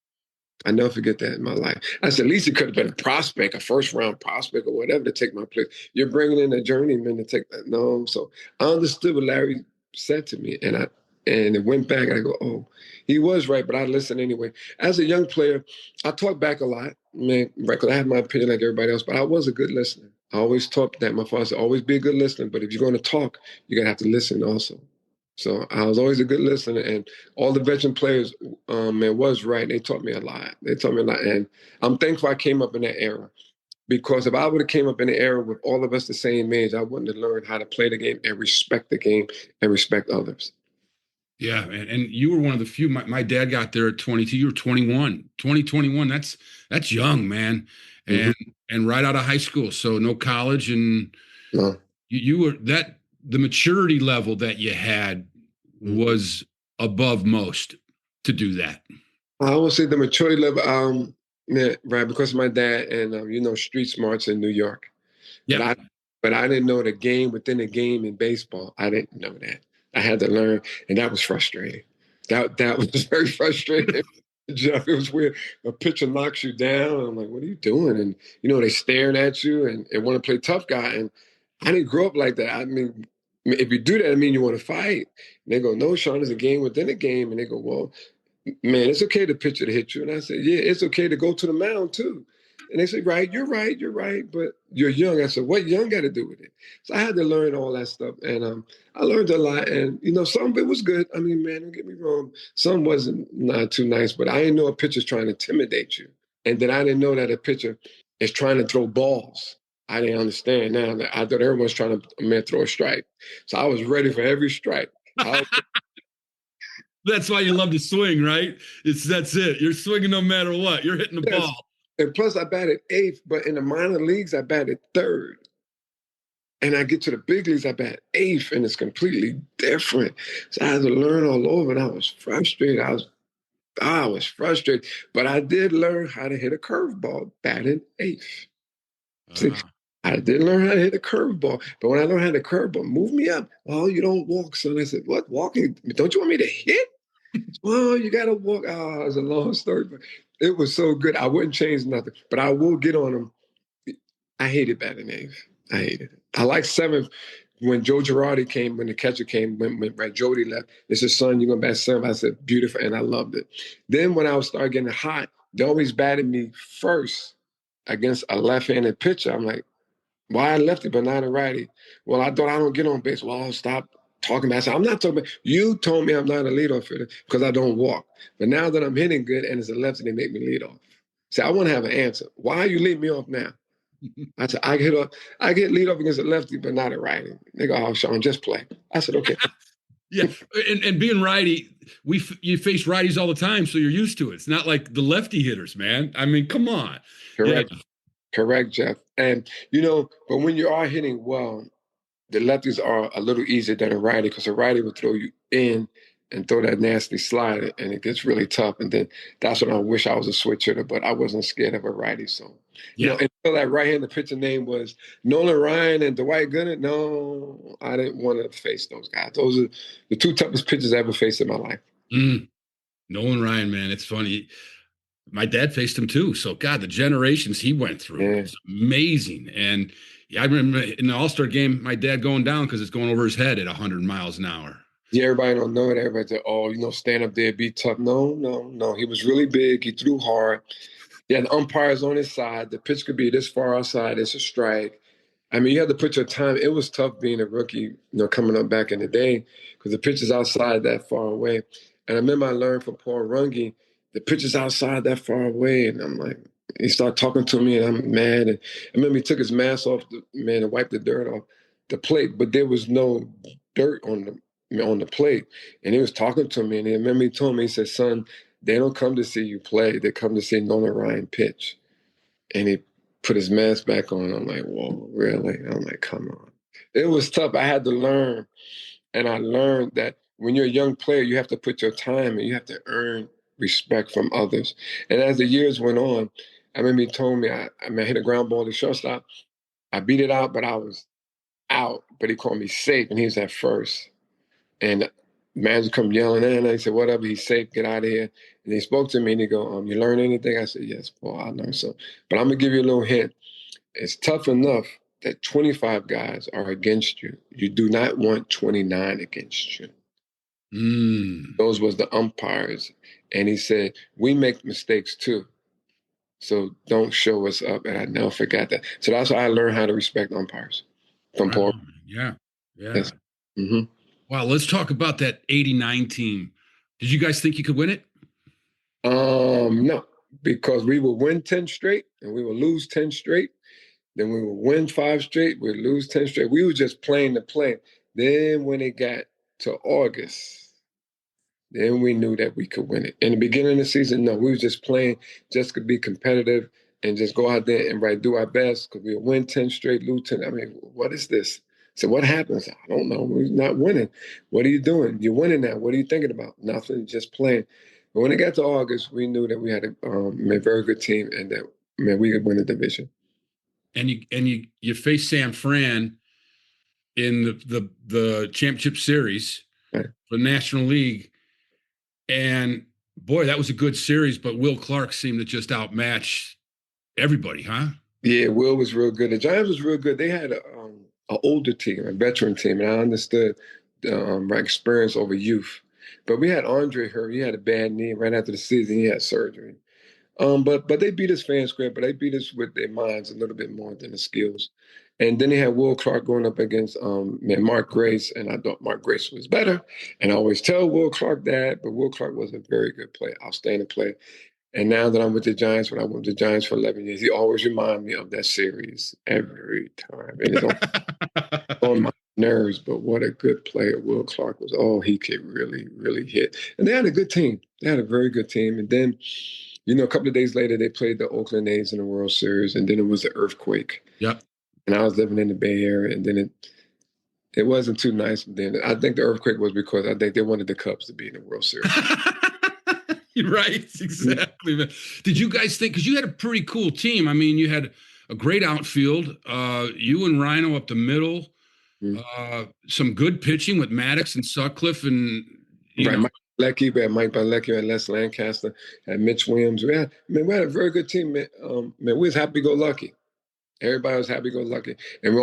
I never forget that in my life. I said, at least it could have been a prospect, a first-round prospect or whatever to take my place. You're bringing in a journeyman to take that. No. So I understood what Larry said to me, and it went back, and I go, oh, he was right, but I listened anyway. As a young player, I talked back a lot, man, right, because I had my opinion like everybody else, but I was a good listener. I always taught that. My father said, always be a good listener, but if you're going to talk, you're going to have to listen also. So I was always a good listener, and all the veteran players, was right. They taught me a lot. And I'm thankful I came up in that era, because if I would have came up in the era with all of us the same age, I wouldn't have learned how to play the game and respect the game and respect others. Yeah, man. And you were one of the few. My dad got there at 22. You were 21. 21. That's young, man. And and right out of high school, so no college, and no. You were the maturity level that you had was above most to do that. I would say the maturity level, right, because of my dad and street smarts in New York. Yeah. But I didn't know the game within the game in baseball. I didn't know that. I had to learn, and that was frustrating. That was very frustrating. Jeff, it was weird. A pitcher knocks you down, and I'm like, what are you doing? And they staring at you and want to play tough guy. And I didn't grow up like that. I mean, if you do that, I mean you want to fight. And they go, no, Shawon, there's a game within a game. And they go, well, man, it's okay to pitcher to hit you. And I said, yeah, it's okay to go to the mound too. And they said, right, you're right, but you're young. I said, what young got to do with it? So I had to learn all that stuff. And I learned a lot. And, some of it was good. I mean, man, don't get me wrong. Some wasn't not too nice, but I didn't know a pitcher's trying to intimidate you. And then I didn't know that a pitcher is trying to throw balls. I didn't understand now. I thought everyone's trying to throw a strike. So I was ready for every strike. That's why you love to swing, right? That's it. You're swinging no matter what. You're hitting the ball. And plus, I batted eighth, but in the minor leagues, I batted third. And I get to the big leagues, I bat eighth, and it's completely different. So I had to learn all over, and I was frustrated. I was frustrated, but I did learn how to hit a curveball batting eighth. See, I did learn how to hit a curveball, but when I learned how to curveball, move me up. Oh, you don't walk, son. I said, what, walking? Don't you want me to hit? Well, you got to walk. Oh, it's a long story, but it was so good. I wouldn't change nothing, but I will get on them. I hated batting eighth. I hated it. I like seventh. When Joe Girardi came, when the catcher came, when Jody left, they said, son, you're going to bat seventh. I said, beautiful, and I loved it. Then when I started getting hot, they always batted me first against a left-handed pitcher. I'm like, why a lefty but not a righty? Well, I thought I don't get on base. Well, I'll stop talking about it. I said, I'm not talking about, you told me I'm not a leadoff hitter because I don't walk. But now that I'm hitting good and it's a lefty, they make me lead off. See, I want to have an answer. Why are you leading me off now? I said, I get lead off against a lefty, but not a righty. They go, oh, Shawon, just play. I said, okay. Yeah, and being righty, you face righties all the time, so you're used to it. It's not like the lefty hitters, man. I mean, come on. Correct. Yeah. Correct, Jeff. And, but when you are hitting well, the lefties are a little easier than a righty because a righty will throw you in and throw that nasty slider, and it gets really tough. And then that's when I wish I was a switch hitter, but I wasn't scared of a righty. So, until that right-handed pitcher name was Nolan Ryan and Dwight Gooden, no, I didn't want to face those guys. Those are the two toughest pitchers I ever faced in my life. Nolan Ryan, man, it's funny. My dad faced him too. So, God, the generations he went through, it's amazing. And I remember in the All-Star game, my dad going down because it's going over his head at 100 miles an hour. Yeah, everybody don't know it. Everybody said, oh, stand up there, be tough. No. He was really big. He threw hard. He had the umpires on his side. The pitch could be this far outside. It's a strike. I mean, you had to put your time. It was tough being a rookie, coming up back in the day because the pitch is outside that far away. And I remember I learned from Paul Runge, the pitch is outside that far away. And I'm like, he started talking to me and I'm mad. And I remember he took his mask off, and wiped the dirt off the plate, but there was no dirt on the plate. And he was talking to me, and I remember he told me, he said, son, they don't come to see you play. They come to see Nolan Ryan pitch. And he put his mask back on. I'm like, whoa, really? I'm like, come on. It was tough. I had to learn. And I learned that when you're a young player, you have to put your time and you have to earn respect from others. And as the years went on, I remember he told me, I hit a ground ball to shortstop. I beat it out, but I was out. But he called me safe, and he was at first. And the manager come yelling in, and I said, whatever, he's safe, get out of here. And he spoke to me, and he go, you learn anything? I said, yes, Paul, I learned something. But I'm going to give you a little hint. It's tough enough that 25 guys are against you. You do not want 29 against you. Those was the umpires. And he said, we make mistakes too. So don't show us up. And I never forgot that. So that's how I learned how to respect umpires from Paul. Yeah. Yes. Mm-hmm. Wow, let's talk about that 89 team. Did you guys think you could win it? No, because we would win 10 straight and we would lose 10 straight. Then we would win 5 straight, we'd lose 10 straight. We were just playing the play. Then when it got to August, then we knew that we could win it. In the beginning of the season, no, we were just playing just to be competitive and just go out there and do our best because we would win 10 straight, lose 10. I mean, what is this? So what happens? I don't know. We're not winning. What are you doing? You're winning now. What are you thinking about? Nothing, just playing. But when it got to August, we knew that we had a very good team and that we could win the division. And you face San Fran in the championship series for the National League. And boy, that was a good series, but Will Clark seemed to just outmatch everybody, huh? Yeah, Will was real good. The Giants was real good. They had an older team, a veteran team, and I understood my experience over youth. But we had Andre hurt. He had a bad knee. Right after the season, he had surgery. But they beat us fair and square, but they beat us with their minds a little bit more than the skills. And then they had Will Clark going up against Mark Grace, and I thought Mark Grace was better. And I always tell Will Clark that, but Will Clark was a very good player, outstanding player. And now that I'm with the Giants, when I went to the Giants for 11 years, he always reminds me of that series every time. And it's on my nerves, but what a good player Will Clark was. Oh, he could really, really hit. And they had a good team. They had a very good team. And then, a couple of days later, they played the Oakland A's in the World Series, and then it was the earthquake. Yep. and I was living in the Bay Area, and then it wasn't too nice. But then I think the earthquake was because I think they wanted the Cubs to be in the World Series. You're right, exactly. Man. Did you guys think? Because you had a pretty cool team. I mean, you had a great outfield. You and Rhino up the middle. Some good pitching with Maddox and Sutcliffe, and you know. Mike Leckie, we had Mike Bilecki, and Les Lancaster, and Mitch Williams. We had a very good team, man. We was happy-go-lucky. Everybody was happy-go-lucky, and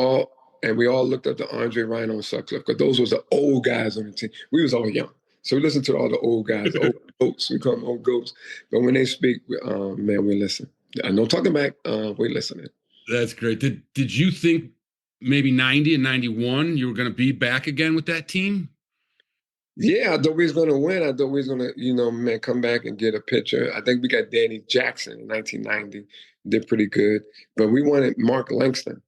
we all looked up to Andre, Rhino, and Sutcliffe because those was the old guys on the team. We was all young, so we listened to all the old guys, old goats. We call them old goats. But when they speak, man, we listen. No talking back. We listening. That's great. Did you think maybe 90 and 91 you were going to be back again with that team? Yeah, I thought we was going to win. I thought we was going to, come back and get a pitcher. I think we got Danny Jackson in 1990. Did pretty good. But we wanted Mark Langston,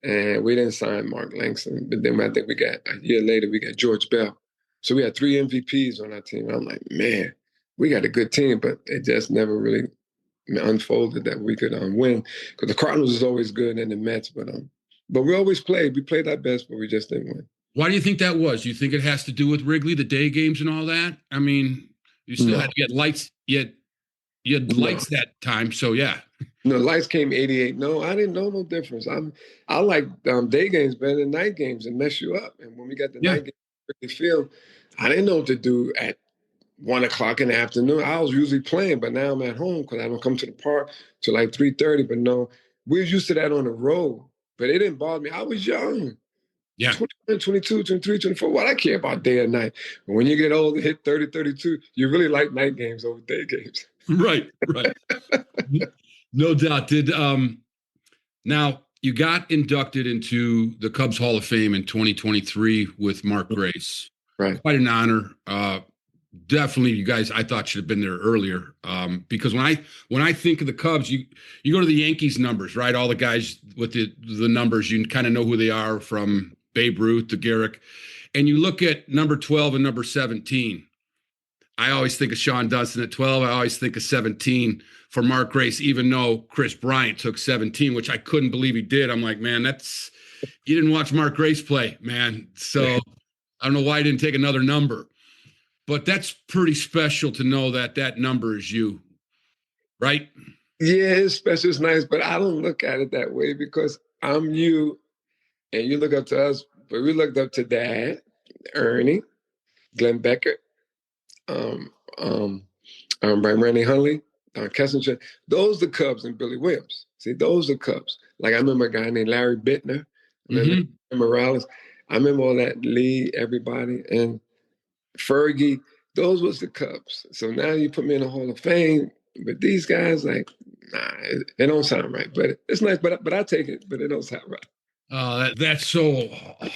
and we didn't sign Mark Langston. But then I think a year later, we got George Bell. So we had 3 MVPs on our team. I'm like, man, we got a good team, but it just never really unfolded that we could win. Because the Cardinals was always good and the Mets. But we always played. We played our best, but we just didn't win. Why do you think that was? You think it has to do with Wrigley, the day games and all that? I mean, you still had to get lights. You had lights that time, so yeah. No, lights came 88. No, I didn't know no difference. I like day games better than night games and mess you up. And when we got the night game in the field, I didn't know what to do at 1 o'clock in the afternoon. I was usually playing, but now I'm at home because I don't come to the park till like 3:30. But no, we were used to that on the road. But it didn't bother me. I was young. Yeah. 21, 22, 23, 24. What I care about day or night. But when you get older, hit 30, 32, you really like night games over day games. Right. No doubt. Now you got inducted into the Cubs Hall of Fame in 2023 with Mark Grace. Right. Quite an honor. Definitely, you guys, I thought should have been there earlier. Because when I think of the Cubs, you go to the Yankees numbers, right? All the guys with the numbers, you kind of know who they are, from Babe Ruth to Gehrig. And you look at number 12 and number 17. I always think of Shawon Dunston at 12. I always think of 17 for Mark Grace, even though Chris Bryant took 17, which I couldn't believe he did. I'm like, man, you didn't watch Mark Grace play, man. So I don't know why he didn't take another number. But that's pretty special to know that number is you, right? Yeah, it's special. It's nice, but I don't look at it that way because I'm you, and you look up to us. But we looked up to Dad, Ernie, Glenn Beckert, Randy Hundley, Don Kessinger. Those are the Cubs and Billy Williams. See, those are Cubs. Like I remember a guy named Larry Bittner, Morales. I remember all that, Lee, everybody, and Fergie. Those was the Cubs. So now you put me in the Hall of Fame, but these guys, like, nah, it don't sound right. But it's nice. But I take it. But it don't sound right. That's so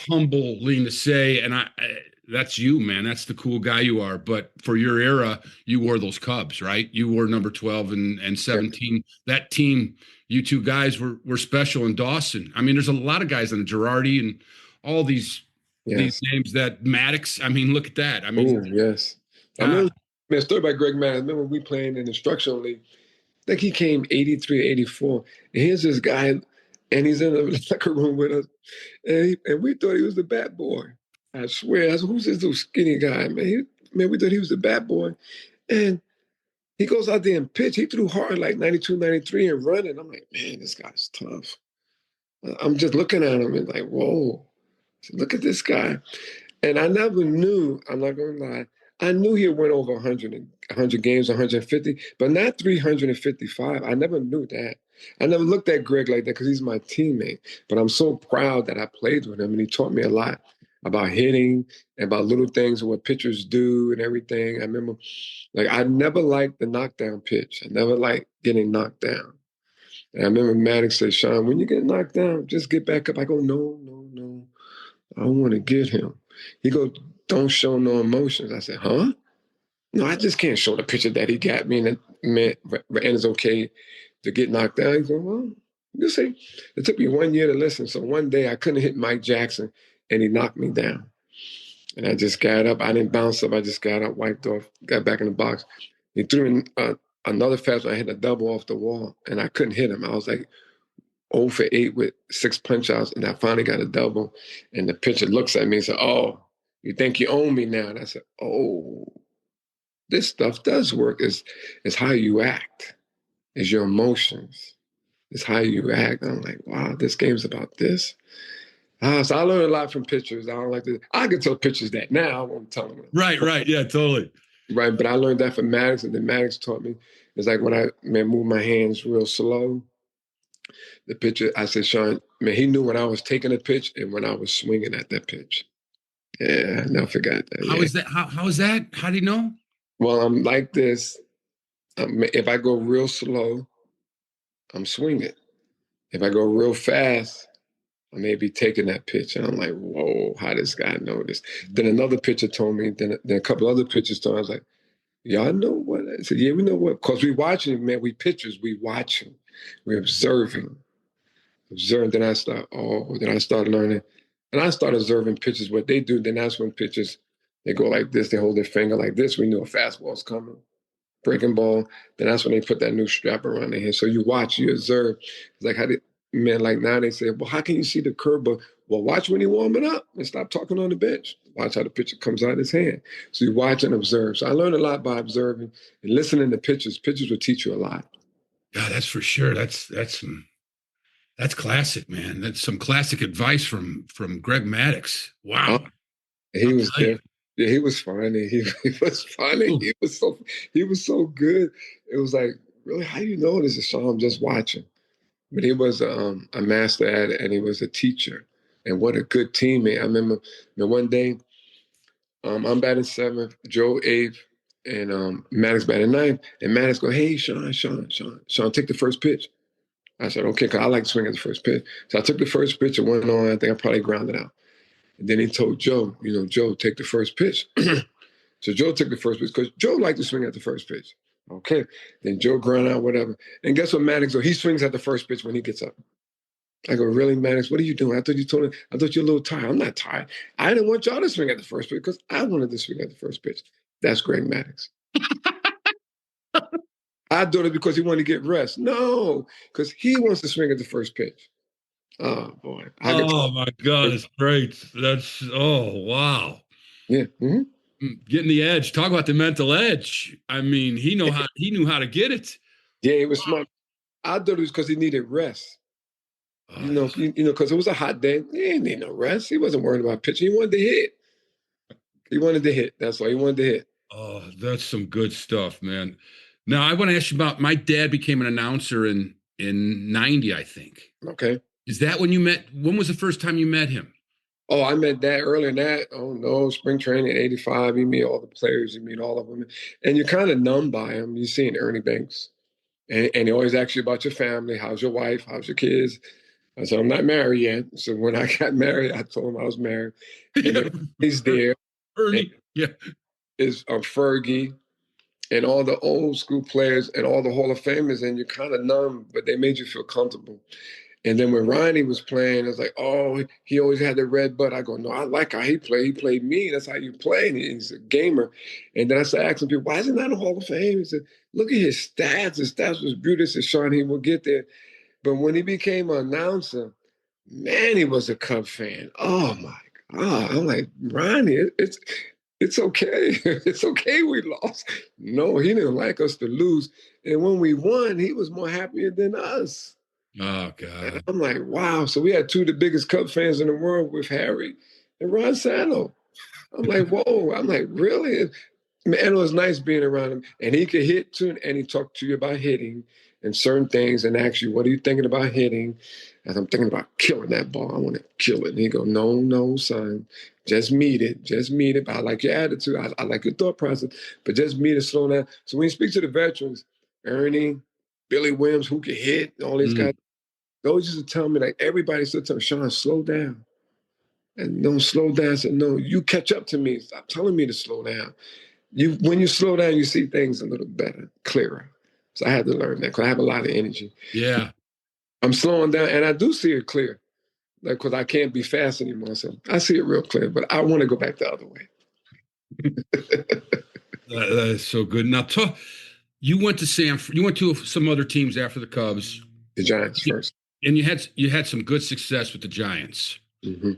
humbling to say, and that's you, man. That's the cool guy you are. But for your era, you wore those Cubs, right? You wore number 12 and 17. Yeah. That team, you two guys were special in Dawson. I mean, there's a lot of guys on Girardi and all these names, that Maddox. I mean, look at that. I mean, yes. I remember a story about Greg Maddox. I remember we playing in the instructional league. I think he came 83, 84. And here's this guy, and he's in the locker room with us. And we thought he was the bat boy. I swear. I said, who's this little skinny guy, man? We thought he was the bat boy. And he goes out there and pitch. He threw hard like 92, 93 and running. I'm like, man, this guy's tough. I'm just looking at him and like, whoa, look at this guy. And I never knew, I'm not going to lie, I knew he went over 100 games, 150, but not 355. I never knew that. I never looked at Greg like that because he's my teammate. But I'm so proud that I played with him, and he taught me a lot about hitting and about little things and what pitchers do and everything. I remember, like, I never liked the knockdown pitch. I never liked getting knocked down. And I remember Maddox said, Shawon, when you get knocked down, just get back up. I go, no. I want to get him. He goes, don't show no emotions. I said, huh? No, I just can't show the picture that he got me and it's okay to get knocked down. He goes, well, you see, it took me 1 year to listen. So one day I couldn't hit Mike Jackson and he knocked me down. And I just got up. I didn't bounce up. I just got up, wiped off, got back in the box. He threw in another fastball. I hit a double off the wall and I couldn't hit him. I was like, 0 for 8 with 6 punch outs, and I finally got a double. And the pitcher looks at me and said, "Oh, you think you own me now?" And I said, "Oh, this stuff does work. It's how you act. It's your emotions. It's how you act." And I'm like, wow, this game's about this. So I learned a lot from pitchers. I don't like to. I can tell pitchers that now. I won't tell them. Right. Yeah, totally. Right, but I learned that from Maddox, and then Maddox taught me. It's like when I move my hands real slow. The pitcher, I said, Shawon, man, he knew when I was taking a pitch and when I was swinging at that pitch. Yeah, I never forgot that. How is that? How is that? How do you know? Well, I'm like this. If I go real slow, I'm swinging. If I go real fast, I may be taking that pitch. And I'm like, whoa, how does this guy know this? Then another pitcher told me, then a couple other pitchers told me, I was like, y'all know what? I said, yeah, we know what. Because we watching, man, we pitchers, we watching. We're observing. Then I start learning. And I started observing pitchers, what they do. Then that's when pitchers, they go like this, they hold their finger like this. We knew a fastball's coming. Breaking ball. Then that's when they put that new strap around their head. So you watch, you observe. It's like like now they say, well, how can you see the curve? But well, watch when you're warming up and stop talking on the bench. Watch how the pitcher comes out of his hand. So you watch and observe. So I learned a lot by observing and listening to pitchers. Pitchers will teach you a lot. Yeah, that's for sure. That's classic, man. That's some classic advice from Greg Maddux. Wow. He was there. Yeah, he was funny. He was funny. He was so good. It was like, really, how do you know this? So I'm just watching. But he was a master at it, and he was a teacher. And what a good teammate. I remember one day, I'm batting 7th, Joe 8th, and Maddox batting 9th. And Maddox go, hey, Shawon, take the first pitch. I said, okay, because I like to swing at the first pitch. So I took the first pitch and went on. I think I probably grounded out. And then he told Joe, Joe, take the first pitch. So Joe took the first pitch because Joe liked to swing at the first pitch. Okay. Then Joe grounded out, whatever. And guess what, Maddox? So he swings at the first pitch when he gets up. I go, really, Maddox? What are you doing? I thought you're a little tired. I'm not tired. I didn't want y'all to swing at the first pitch because I wanted to swing at the first pitch. That's Greg Maddux. I do it because he wanted to get rest. No, because he wants to swing at the first pitch. Oh, boy. Oh, my God. It's great. Wow. Yeah. Mm-hmm. Getting the edge. Talk about the mental edge. I mean, he knew how to get it. Yeah, he was smart. I thought it was because he needed rest. Because it was a hot day. He didn't need no rest. He wasn't worried about pitching. He wanted to hit. That's why he wanted to hit. Oh, that's some good stuff, man. Now, I want to ask you about, my dad became an announcer in 90, I think. Okay. Is that when was the first time you met him? Oh, I met Dad earlier than that. Oh, no, spring training, 85. You meet all the players. You meet all of them. And you're kind of numb by him. You're seeing Ernie Banks. And he always asks you about your family. How's your wife? How's your kids? I said, I'm not married yet. So when I got married, I told him I was married. And he's there. Ernie, yeah. Is Fergie and all the old school players and all the Hall of Famers. And you're kind of numb, but they made you feel comfortable. And then when Ronnie was playing, it was like, oh, he always had the red butt. I go, no, I like how he played. He played me. That's how you play. And he's a gamer. And then I started asking people, why is he not in the Hall of Fame? He said, look at his stats. His stats was beautiful. I said, Shawon, he will get there. But when he became an announcer, man, he was a Cub fan. Oh, my God. I'm like, Ronnie, it's okay. It's okay we lost. No, he didn't like us to lose. And when we won, he was more happier than us. Oh, God. And I'm like, wow. So we had two of the biggest Cub fans in the world with Harry and Ron Santo. I'm like, whoa. I'm like, really? Man, it was nice being around him. And he could hit too. And he talked to you about hitting and certain things and ask you, what are you thinking about hitting? And I'm thinking about killing that ball. I want to kill it. And he go, no, son. Just meet it. But I like your attitude. I like your thought process. But just meet it, slow down. So when you speak to the veterans, Ernie, Billy Williams, who can hit, all these guys, those used to tell me, like, everybody used to tell me, Shawon, slow down. And don't slow down. I said, no, you catch up to me. Stop telling me to slow down. When you slow down, you see things a little better, clearer. So I had to learn that because I have a lot of energy. Yeah. I'm slowing down, and I do see it clear, like, because I can't be fast anymore. So I see it real clear, but I want to go back the other way. That is so good. Now, you went to some other teams after the Cubs. The Giants first. and you had some good success with the Giants. Mm-hmm.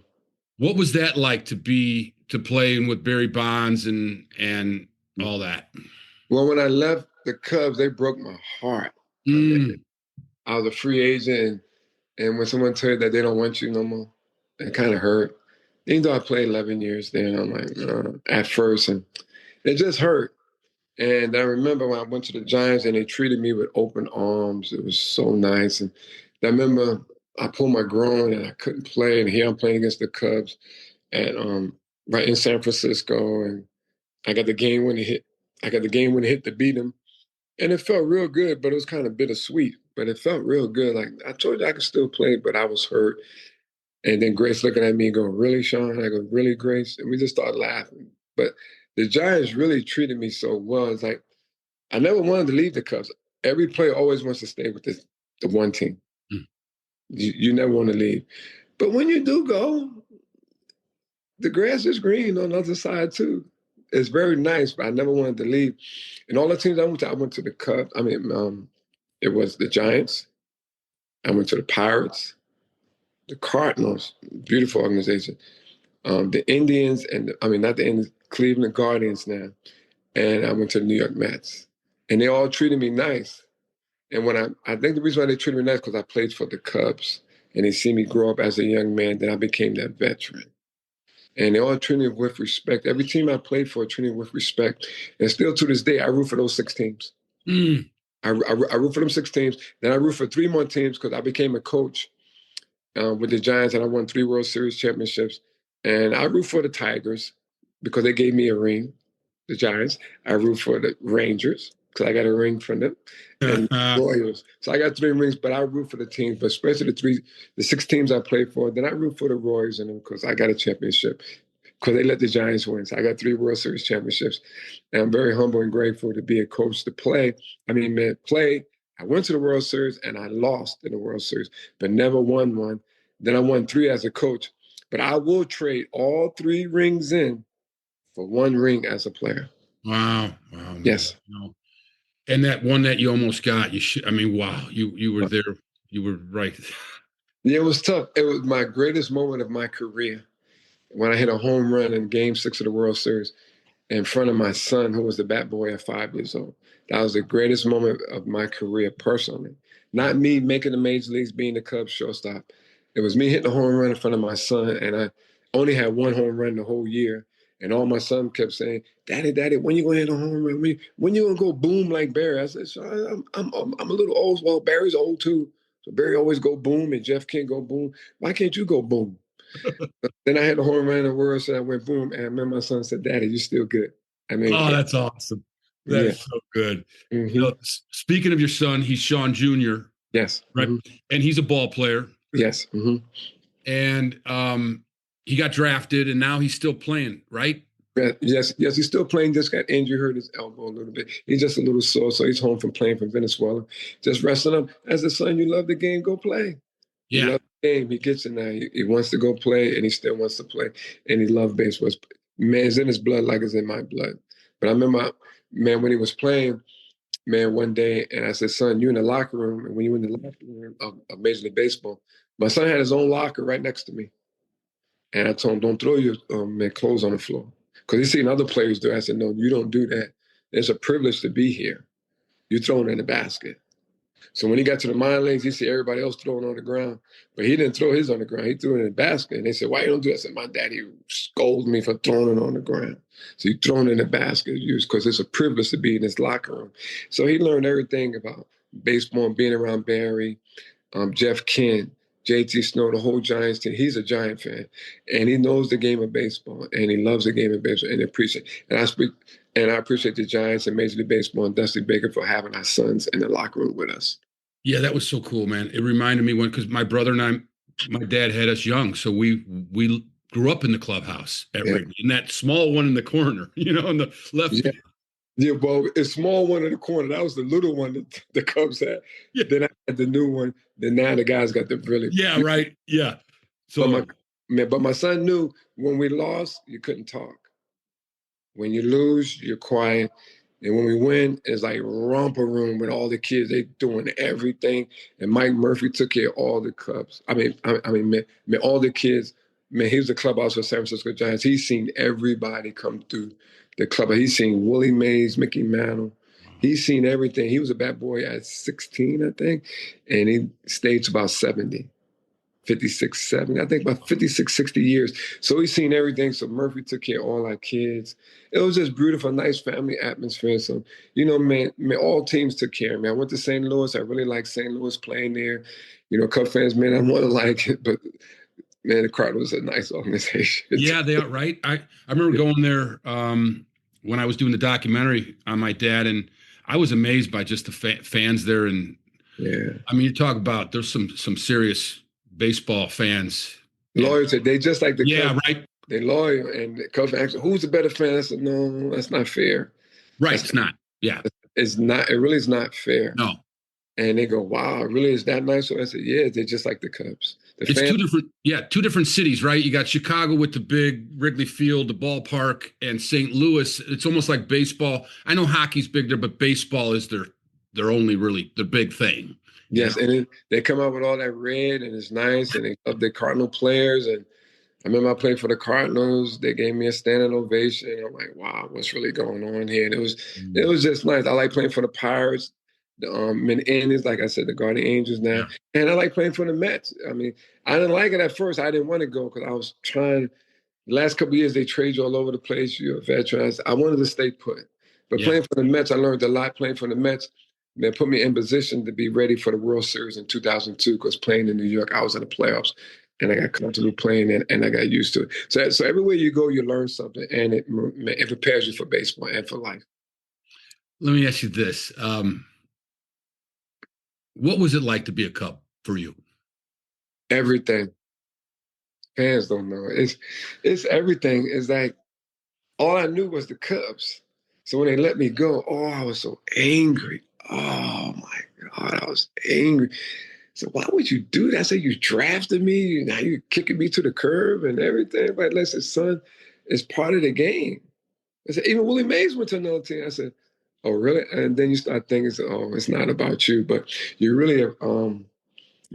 What was that like to playing with Barry Bonds and all that? Well, when I left the Cubs, they broke my heart. Mm. I was a free agent, and when someone tell you that they don't want you no more, it kind of hurt. Even though I played 11 years there, I'm like, at first, and it just hurt. And I remember when I went to the Giants and they treated me with open arms. It was so nice. And I remember I pulled my groin and I couldn't play. And here I'm playing against the Cubs at right in San Francisco. And I got the game when it hit. I got the game when it hit to beat them. And it felt real good, but it was kind of bittersweet. But it felt real good. Like I told you I could still play, but I was hurt. And then Grace looking at me and going, "Really, Sean?" I go, "Really, Grace?" And we just started laughing. But the Giants really treated me so well. It's like I never wanted to leave the Cubs. Every player always wants to stay with the one team. Mm. You never want to leave. But when you do go, the grass is green on the other side too. It's very nice, but I never wanted to leave. And all the teams I went to the Cubs. I mean, it was the Giants. I went to the Pirates, the Cardinals, beautiful organization. The Indians, not the Indians, Cleveland Guardians now. And I went to the New York Mets. And they all treated me nice. And when I think the reason why they treated me nice because I played for the Cubs and they see me grow up as a young man, then I became that veteran. And they all treated me with respect. Every team I played for treated me with respect. And still to this day, I root for those 6 teams. Mm. I root for them 6 teams. Then I root for 3 more teams because I became a coach with the Giants and I won 3 World Series championships. And I root for the Tigers because they gave me a ring, the Giants. I root for the Rangers because I got a ring from them, and Royals. So I got 3 rings, but I root for the teams, but especially the 6 teams I played for. Then I root for the Royals and them because I got a championship because they let the Giants win. So I got 3 World Series championships. And I'm very humble and grateful to be a coach to play. I went to the World Series and I lost in the World Series, but never won one. Then I won 3 as a coach. But I will trade all 3 rings in for 1 ring as a player. Wow. Man. Yes. No. And that one that you almost got, wow, you were there. You were right. Yeah, it was tough. It was my greatest moment of my career when I hit a home run in Game 6 of the World Series in front of my son, who was the bat boy at 5 years old. That was the greatest moment of my career personally. Not me making the major leagues, being the Cubs shortstop. It was me hitting a home run in front of my son, and I only had 1 home run the whole year. And all my son kept saying, "Daddy, when you gonna hit a home run? When you gonna go boom like Barry?" I said, "So I'm a little old. Well, Barry's old too. So Barry always go boom, and Jeff can't go boom. Why can't you go boom?" Then I had a home run in the World Series. I went boom, and I remember my son said, "Daddy, you're still good." I mean, Oh, that's awesome. That's so good. Mm-hmm. Speaking of your son, he's Sean Jr. Yes. Right. Mm-hmm. And he's a ball player. Yes. Mm-hmm. And he got drafted and now he's still playing, right? Yes. He's still playing. Just got injured, hurt his elbow a little bit. He's just a little sore, so he's home from playing for Venezuela. Just resting up. As a son, you love the game, go play. Yeah. He loves the game. He gets it now. He wants to go play, and he still wants to play. And he loves baseball. Man, it's in his blood like it's in my blood. But I remember, man, when he was playing, man, one day, and I said, "Son, you in the locker room, and when you in the locker room of Major League Baseball," my son had his own locker right next to me. And I told him, "Don't throw your clothes on the floor." Because he's seen other players do it. I said, "No, you don't do that. It's a privilege to be here. You throw it in the basket." So when he got to the minor leagues, he see everybody else throwing on the ground. But he didn't throw his on the ground. He threw it in the basket. And they said, "Why you don't do that?" I said, "My daddy scolded me for throwing it on the ground." So he thrown it in the basket because it's a privilege to be in this locker room. So he learned everything about baseball and being around Barry, Jeff Kent, JT Snow, the whole Giants team. He's a Giant fan. And he knows the game of baseball. And he loves the game of baseball. And I appreciate the Giants and Major League Baseball and Dusty Baker for having our sons in the locker room with us. Yeah, that was so cool, man. It reminded me because my brother and my dad had us young. So we grew up in the clubhouse at Wrigley, in that small one in the corner, in the left. Yeah. Yeah, well, a small one in the corner. That was the little one that the Cubs had. Yeah. Then I had the new one. Then now the guys got the really. Yeah, right. Yeah. So, but my son knew when we lost, you couldn't talk. When you lose, you're quiet. And when we win, it's like romper room with all the kids. They doing everything. And Mike Murphy took care of all the Cubs. Man, all the kids. Man, he was the clubhouse for San Francisco Giants. He's seen everybody come through the club. He's seen Willie Mays, Mickey Mantle. He's seen everything. He was a bad boy at 16, I think, and he stayed to about 70. 56, 70, I think about 56, 60 years. So he's seen everything. So Murphy took care of all our kids. It was just beautiful, nice family atmosphere. So, man, all teams took care of me. I went to St. Louis. I really liked St. Louis playing there. Cub fans, man, I want to like it, but man, the Cardinals is a nice organization. Yeah, they are, right? I remember going there when I was doing the documentary on my dad, and I was amazed by just the fans there. And yeah, I mean, you talk about there's some serious baseball fans. Loyal to they just like the Cubs. Right. They loyal, and the Cubs asked, "Who's the better fan?" I said, "No, that's not fair." Right, it's not. Yeah, it's not. It really is not fair. No. And they go, "Wow, really is that nice?" So I said, "Yeah, they're just like the Cubs." It's two different cities, right? You got Chicago with the big Wrigley Field, the ballpark, and St. Louis. It's almost like baseball. I know hockey's big there, but baseball is their only really the big thing. Yes, and they come out with all that red, and it's nice, and they love the Cardinal players. And I remember I played for the Cardinals. They gave me a standing ovation. I'm like, wow, what's really going on here? And it was just nice. I like playing for the Pirates, the Indians, like I said, the Guardian Angels now, and I like playing for the Mets. I mean, I didn't like it at first. I didn't want to go because I was trying. The last couple of years, they trade you all over the place. You're a veteran. I wanted to stay put, but playing for the Mets, I learned a lot. Playing for the Mets. They put me in position to be ready for the World Series in 2002 because playing in New York, I was in the playoffs, and I got comfortable playing and I got used to it. So everywhere you go, you learn something, and it prepares you for baseball and for life. Let me ask you this. What was it like to be a Cub for you? Everything. Fans don't know. It's everything. It's like all I knew was the Cubs. So when they let me go, I was so angry. Oh my God, I was angry. So why would you do that? I said, you drafted me, now you're kicking me to the curb and everything. But listen, son, it's part of the game. I said, even Willie Mays went to another team. I said, oh, really? And then you start thinking, it's not about you. But you really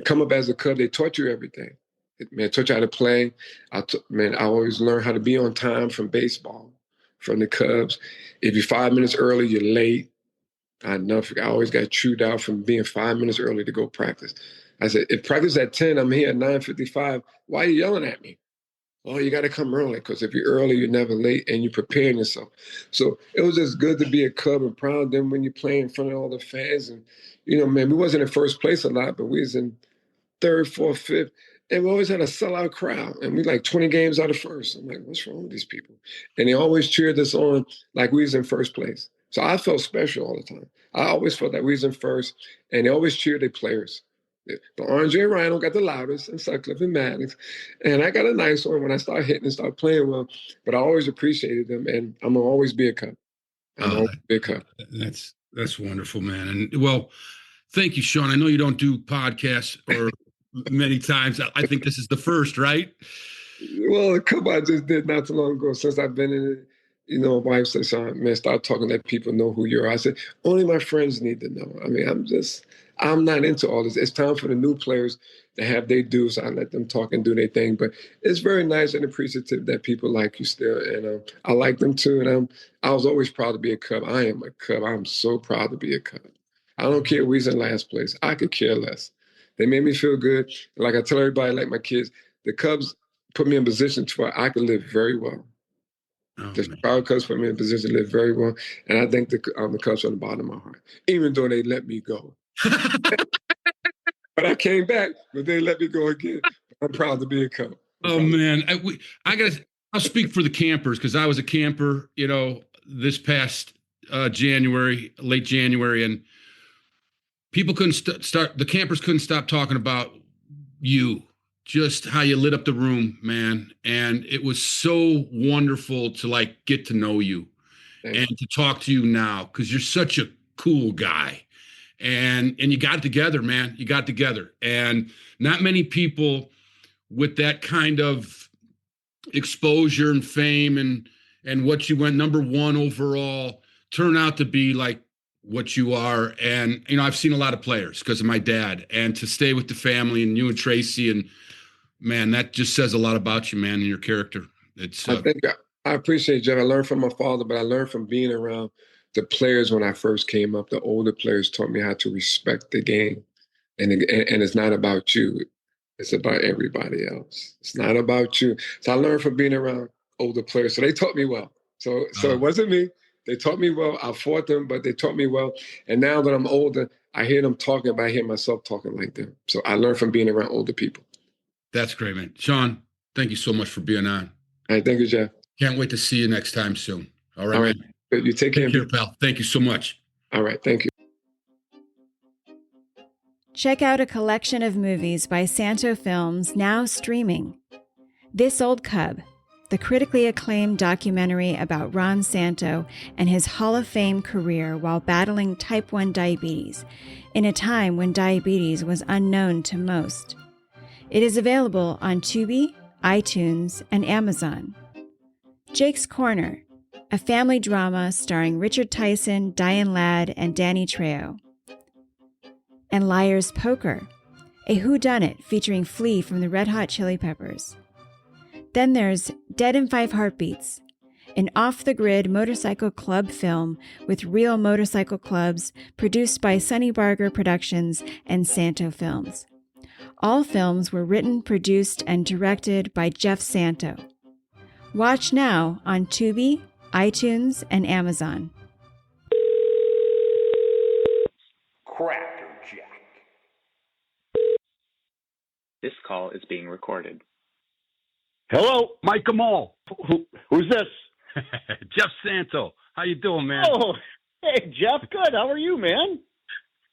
come up as a Cub. They taught you everything. Man, taught you how to play. I always learned how to be on time from baseball, from the Cubs. If you're 5 minutes early, you're late. I always got chewed out from being 5 minutes early to go practice. I said, if practice at 10, I'm here at 9:55. Why are you yelling at me? Oh, you got to come early because if you're early, you're never late and you're preparing yourself. So it was just good to be a Cub and proud of them when you play in front of all the fans. And, man, we wasn't in first place a lot, but we was in third, fourth, fifth. And we always had a sellout crowd. And we like 20 games out of first. I'm like, what's wrong with these people? And they always cheered us on like we was in first place. So I felt special all the time. I always felt that we was in first. And they always cheered their players. But Andre Rhino got the loudest, and Sutcliffe and Maddox. And I got a nice one when I started hitting and started playing well. But I always appreciated them. And I'm going to always be a Cub. That's wonderful, man. And well, thank you, Shawon. I know you don't do podcasts or many times. I think this is the first, right? Well, a couple I just did not too long ago since I've been in it. My wife said, "Son, man, start talking, let people know who you are." I said, only my friends need to know. I mean, I'm not into all this. It's time for the new players to have their due, so I let them talk and do their thing. But it's very nice and appreciative that people like you still, and I like them too. And I was always proud to be a Cub. I am a Cub. I'm so proud to be a Cub. I don't care if we're in last place. I could care less. They made me feel good. Like I tell everybody, like my kids, the Cubs put me in position to where I could live very well. The Chicago Cubs put me in position to live very well. And I think the Cubs are on the bottom of my heart, even though they let me go. But I came back, but they let me go again. I'm proud to be a Cub. Man. I'll speak for the campers because I was a camper, this past January, late January, and people couldn't the campers couldn't stop talking about you, just how you lit up the room, man. And it was so wonderful to get to know you and to talk to you now because you're such a cool guy. And you got it together, man. You got it together. And not many people with that kind of exposure and fame and what you went number one overall turn out to be like what you are. And, I've seen a lot of players because of my dad, and to stay with the family and you and Tracy, and man, that just says a lot about you, man, and your character. It's, I think I appreciate Jeff. I learned from my father, but I learned from being around the players when I first came up. The older players taught me how to respect the game. And it's not about you. It's about everybody else. It's not about you. So I learned from being around older players. So they taught me well. So it wasn't me. They taught me well. I fought them, but they taught me well. And now that I'm older, I hear them talking, but I hear myself talking like them. So I learned from being around older people. That's great, man. Shawon, thank you so much for being on. All right, thank you, Jeff. Can't wait to see you next time soon. All right, man. You take care, pal. Thank you so much. All right, thank you. Check out a collection of movies by Santo Films now streaming. This Old Cub, the critically acclaimed documentary about Ron Santo and his Hall of Fame career while battling type 1 diabetes, in a time when diabetes was unknown to most. It is available on Tubi, iTunes, and Amazon. Jake's Corner, a family drama starring Richard Tyson, Diane Ladd, and Danny Trejo. And Liar's Poker, a whodunit featuring Flea from the Red Hot Chili Peppers. Then there's Dead in 5 Heartbeats, an off-the-grid motorcycle club film with real motorcycle clubs produced by Sonny Barger Productions and Santo Films. All films were written, produced, and directed by Jeff Santo. Watch now on Tubi, iTunes, and Amazon. Crackerjack. This call is being recorded. Hello, Mike Gomoll. who's this? Jeff Santo. How you doing, man? Oh, hey, Jeff. Good. How are you, man?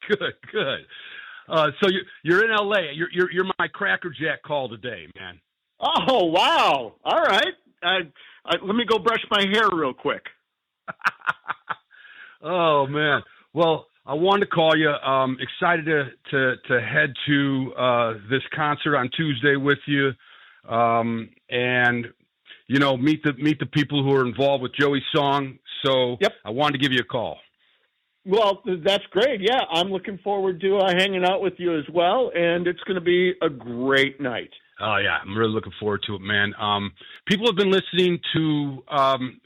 Good. So you're in L.A. You're my crackerjack call today, man. Oh, wow. All right. Let me go brush my hair real quick. Oh man. Well, I wanted to call you. Excited to head to this concert on Tuesday with you, and meet the people who are involved with Joey's song. So Yep. I wanted to give you a call. Well, that's great. Yeah, I'm looking forward to hanging out with you as well, and it's going to be a great night. Oh yeah, I'm really looking forward to it, man. People have been listening to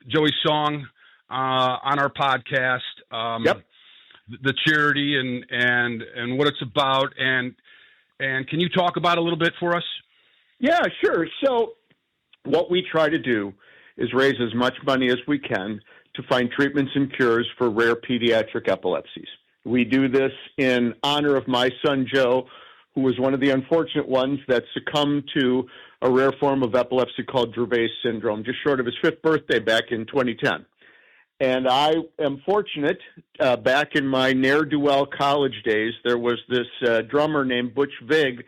Joey's song on our podcast. Yep. The charity and what it's about, and can you talk about it a little bit for us? Yeah, sure. So what we try to do is raise as much money as we can to find treatments and cures for rare pediatric epilepsies. We do this in honor of my son, Joe, who was one of the unfortunate ones that succumbed to a rare form of epilepsy called Dravet syndrome, just short of his 5th birthday back in 2010. And I am fortunate, back in my ne'er-do-well college days, there was this drummer named Butch Vig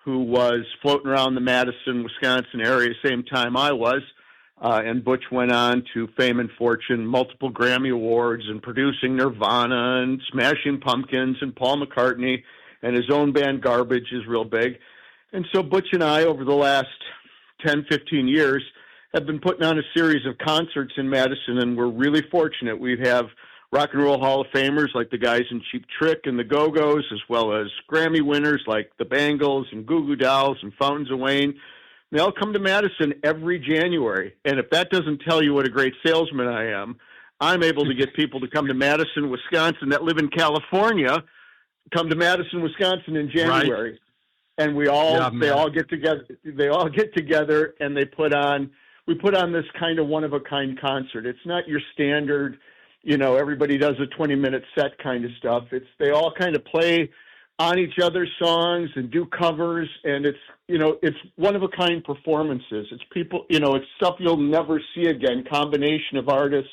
who was floating around the Madison, Wisconsin area same time I was. And Butch went on to fame and fortune, multiple Grammy Awards, and producing Nirvana and Smashing Pumpkins and Paul McCartney, and his own band Garbage is real big. And so Butch and I, over the last 10, 15 years, have been putting on a series of concerts in Madison, and we're really fortunate. We have Rock and Roll Hall of Famers like the guys in Cheap Trick and the Go-Go's, as well as Grammy winners like the Bangles and Goo Goo Dolls and Fountains of Wayne. They all come to Madison every January. And if that doesn't tell you what a great salesman I am, I'm able to get people to come to Madison, Wisconsin that live in California, come to Madison, Wisconsin in January. Right. And they all get together and we put on this kind of one of a kind concert. It's not your standard, everybody does a 20-minute set kind of stuff. They all kind of play on each other's songs and do covers, and it's one of a kind performances. It's people, it's stuff you'll never see again, combination of artists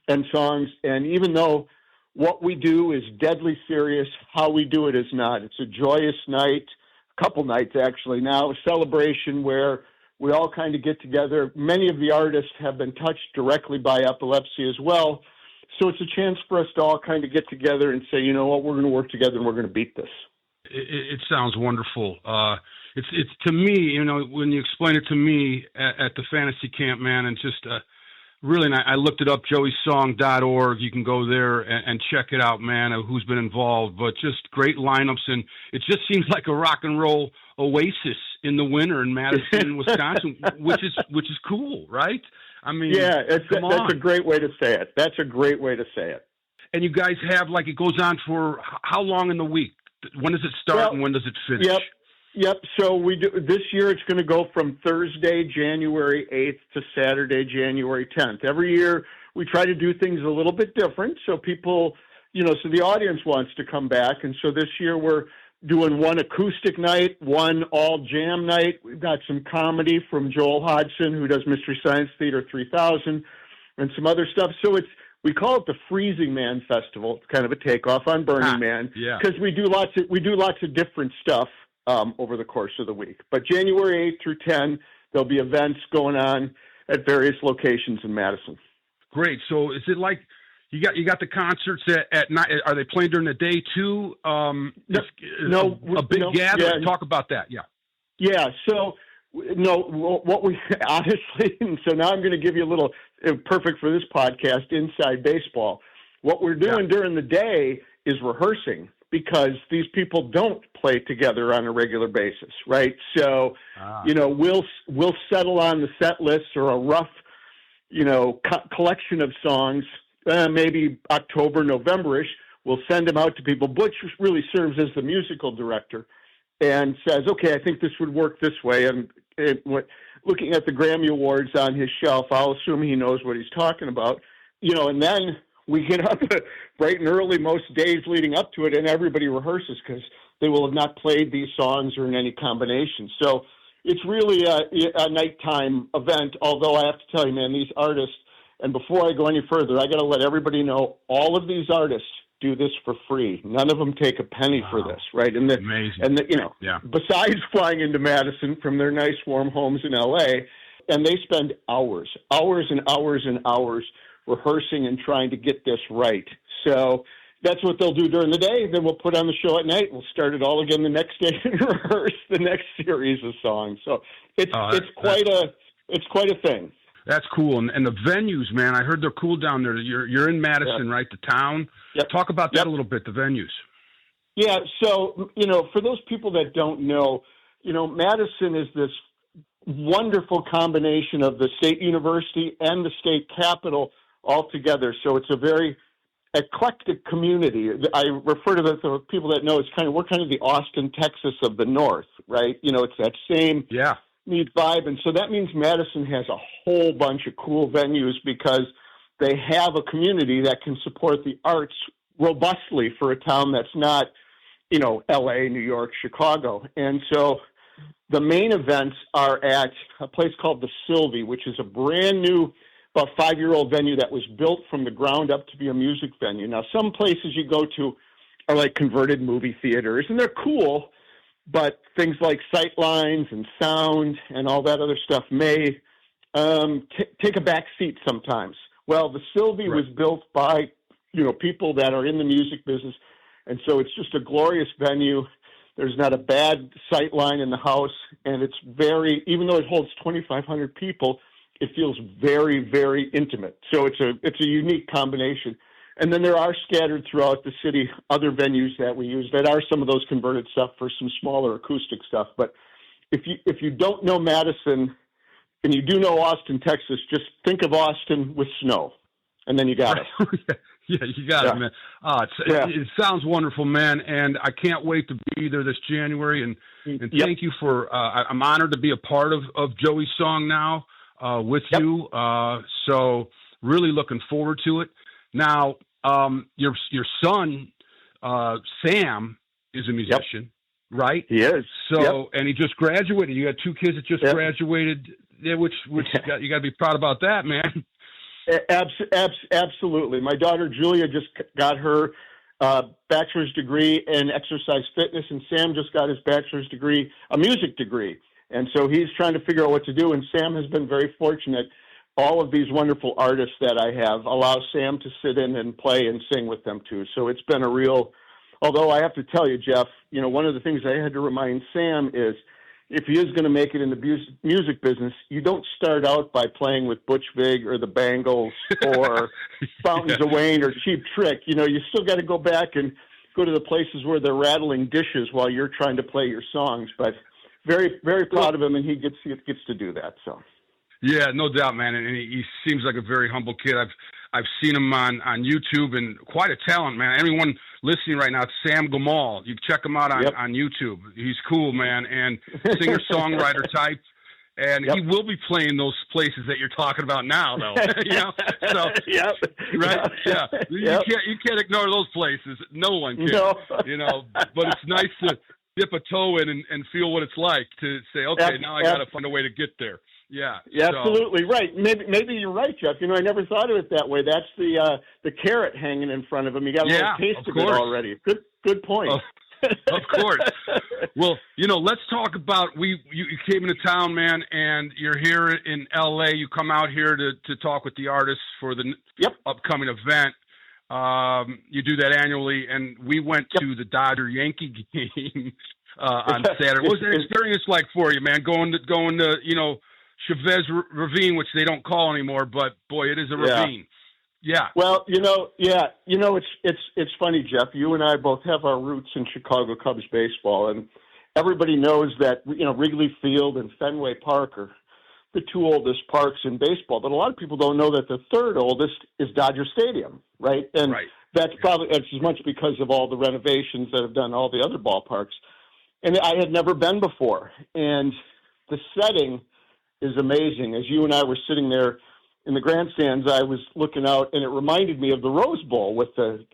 and songs. And even though what we do is deadly serious, how we do it is not. It's a joyous night, a couple nights actually now, a celebration where we all kind of get together. Many of the artists have been touched directly by epilepsy as well. So it's a chance for us to all kind of get together and say, you know what, we're going to work together and we're going to beat this. It sounds wonderful. It's to me, when you explain it to me at the fantasy camp, man, and just Really nice. I looked it up, joeysong.org. You can go there and check it out, man, of who's been involved. But just great lineups, and it just seems like a rock and roll oasis in the winter in Madison, Wisconsin, which is cool, right? I mean, that's a great way to say it. That's a great way to say it. And you guys have, like, it goes on for how long in the week? When does it start and when does it finish? Yep. So we do this year. It's going to go from Thursday, January 8th to Saturday, January 10th. Every year we try to do things a little bit different, so people, so the audience wants to come back. And so this year we're doing one acoustic night, one all jam night. We've got some comedy from Joel Hodgson, who does Mystery Science Theater 3000, and some other stuff. So we call it the Freezing Man Festival. It's kind of a takeoff on Burning Man, because we do lots of different stuff over the course of the week. But January 8th through 10, there'll be events going on at various locations in Madison. Great. So is it like you got the concerts at night? Are they playing during the day too? No, a big gathering. Yeah. Talk about that. Yeah. Yeah. So what we honestly, and so now I'm going to give you a little perfect for this podcast, inside baseball. What we're doing during the day is rehearsing, because these people don't play together on a regular basis, right? So, we'll settle on the set lists or a rough, collection of songs, maybe October, November-ish. We'll send them out to people. Butch really serves as the musical director and says, okay, I think this would work this way. And looking at the Grammy Awards on his shelf, I'll assume he knows what he's talking about, and then we get up bright and early most days leading up to it, and everybody rehearses because they will have not played these songs or in any combination. So it's really a nighttime event, although I have to tell you, man, these artists, and before I go any further, I got to let everybody know all of these artists do this for free. None of them take a penny for this, right? And amazing. And besides flying into Madison from their nice warm homes in L.A., and they spend hours and hours and hours rehearsing and trying to get this right. So that's what they'll do during the day. Then we'll put on the show at night. We'll start it all again the next day and rehearse the next series of songs. So it's quite a thing. That's cool. And the venues, man, I heard they're cool down there. You're in Madison, right? The town. Yep. Talk about that a little bit, the venues. Yeah. So, for those people that don't know, Madison is this wonderful combination of the state university and the state capitol all together. So it's a very eclectic community. I refer to the people that know, we're kind of the Austin, Texas of the North, right? It's that same neat vibe. And so that means Madison has a whole bunch of cool venues because they have a community that can support the arts robustly for a town that's not, LA, New York, Chicago. And so the main events are at a place called the Sylvie, which is a brand new, about 5-year-old venue that was built from the ground up to be a music venue. Now, some places you go to are like converted movie theaters, and they're cool, but things like sight lines and sound and all that other stuff may take a back seat sometimes. Well, the Sylvie was built by, people that are in the music business, and so it's just a glorious venue. There's not a bad sight line in the house, and it's even though it holds 2,500 people, it feels very, very intimate. So it's a unique combination. And then there are scattered throughout the city other venues that we use that are some of those converted stuff for some smaller acoustic stuff. But if you don't know Madison and you do know Austin, Texas, just think of Austin with snow, and then you got it. Yeah, you got it, man. It sounds wonderful, man, and I can't wait to be there this January. And thank you for. I'm honored to be a part of Joey's Song now with you. So really looking forward to it. Now, your son Sam is a musician, right? He is. So, and he just graduated. You got 2 kids that just graduated. Yeah, which you got to be proud about that, man. Absolutely. My daughter Julia just got her bachelor's degree in exercise fitness, and Sam just got his bachelor's degree, a music degree. And so he's trying to figure out what to do, and Sam has been very fortunate. All of these wonderful artists that I have allow Sam to sit in and play and sing with them too. So it's been a real, although I have to tell you, Jeff, one of the things I had to remind Sam is, if he is going to make it in the music business, you don't start out by playing with Butch Vig or the Bangles or Fountains of Wayne or Cheap Trick. You know, you still got to go back and go to the places where they're rattling dishes while you're trying to play your songs. But very, very proud of him, and he gets to do that. So. Yeah, no doubt, man. And he seems like a very humble kid. I've seen him on YouTube, and quite a talent, man. Anyone listening right now, it's Sam Gomoll. You check him out on YouTube. He's cool, man, and singer-songwriter type. And he will be playing those places that you're talking about now, though. You know, so right, yeah. You can't ignore those places. No one can. No. You know, but it's nice to dip a toe in and feel what it's like to say, okay, now I got to find a way to get there. Yeah, absolutely right. Maybe you're right, Jeff. You know, I never thought of it that way. That's the carrot hanging in front of him. You got a little taste of it already. Good point. Of course. Well, you know, let's talk about you came into town, man, and you're here in L.A. You come out here to talk with the artists for the upcoming event. You do that annually, and we went to the Dodger-Yankee game on Saturday. What was that experience like for you, man? Going to you know, Chavez Ravine, which they don't call anymore, but boy, it is a ravine. Yeah. Well, it's funny, Jeff. You and I both have our roots in Chicago Cubs baseball, and everybody knows that, you know, Wrigley Field and Fenway Park are the two oldest parks in baseball. But a lot of people don't know that the third oldest is Dodger Stadium, right? And that's as much because of all the renovations that have done all the other ballparks. And I had never been before, and the setting is amazing. As you and I were sitting there in the grandstands, I was looking out, and it reminded me of the Rose Bowl with the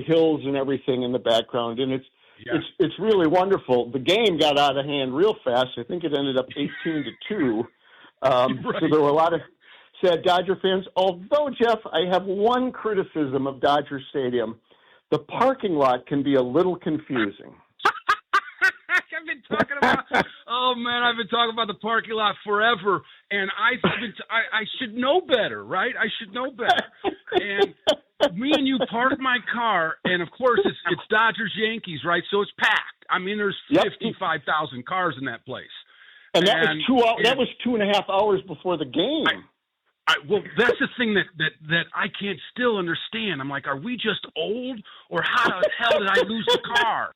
hills and everything in the background. And it's really wonderful. The game got out of hand real fast. I think it ended up 18-2. So there were a lot of sad Dodger fans. Although, Jeff, I have one criticism of Dodger Stadium: the parking lot can be a little confusing. I've been talking about the parking lot forever, and I should know better, right? I should know better. And me and you parked my car, and of course it's Dodgers Yankees, right? So it's packed. I mean, there's 55,000 cars in that place. And that was 2.5 hours before the game. Well, that's the thing that I can't still understand. I'm like, are we just old, or how the hell did I lose the car?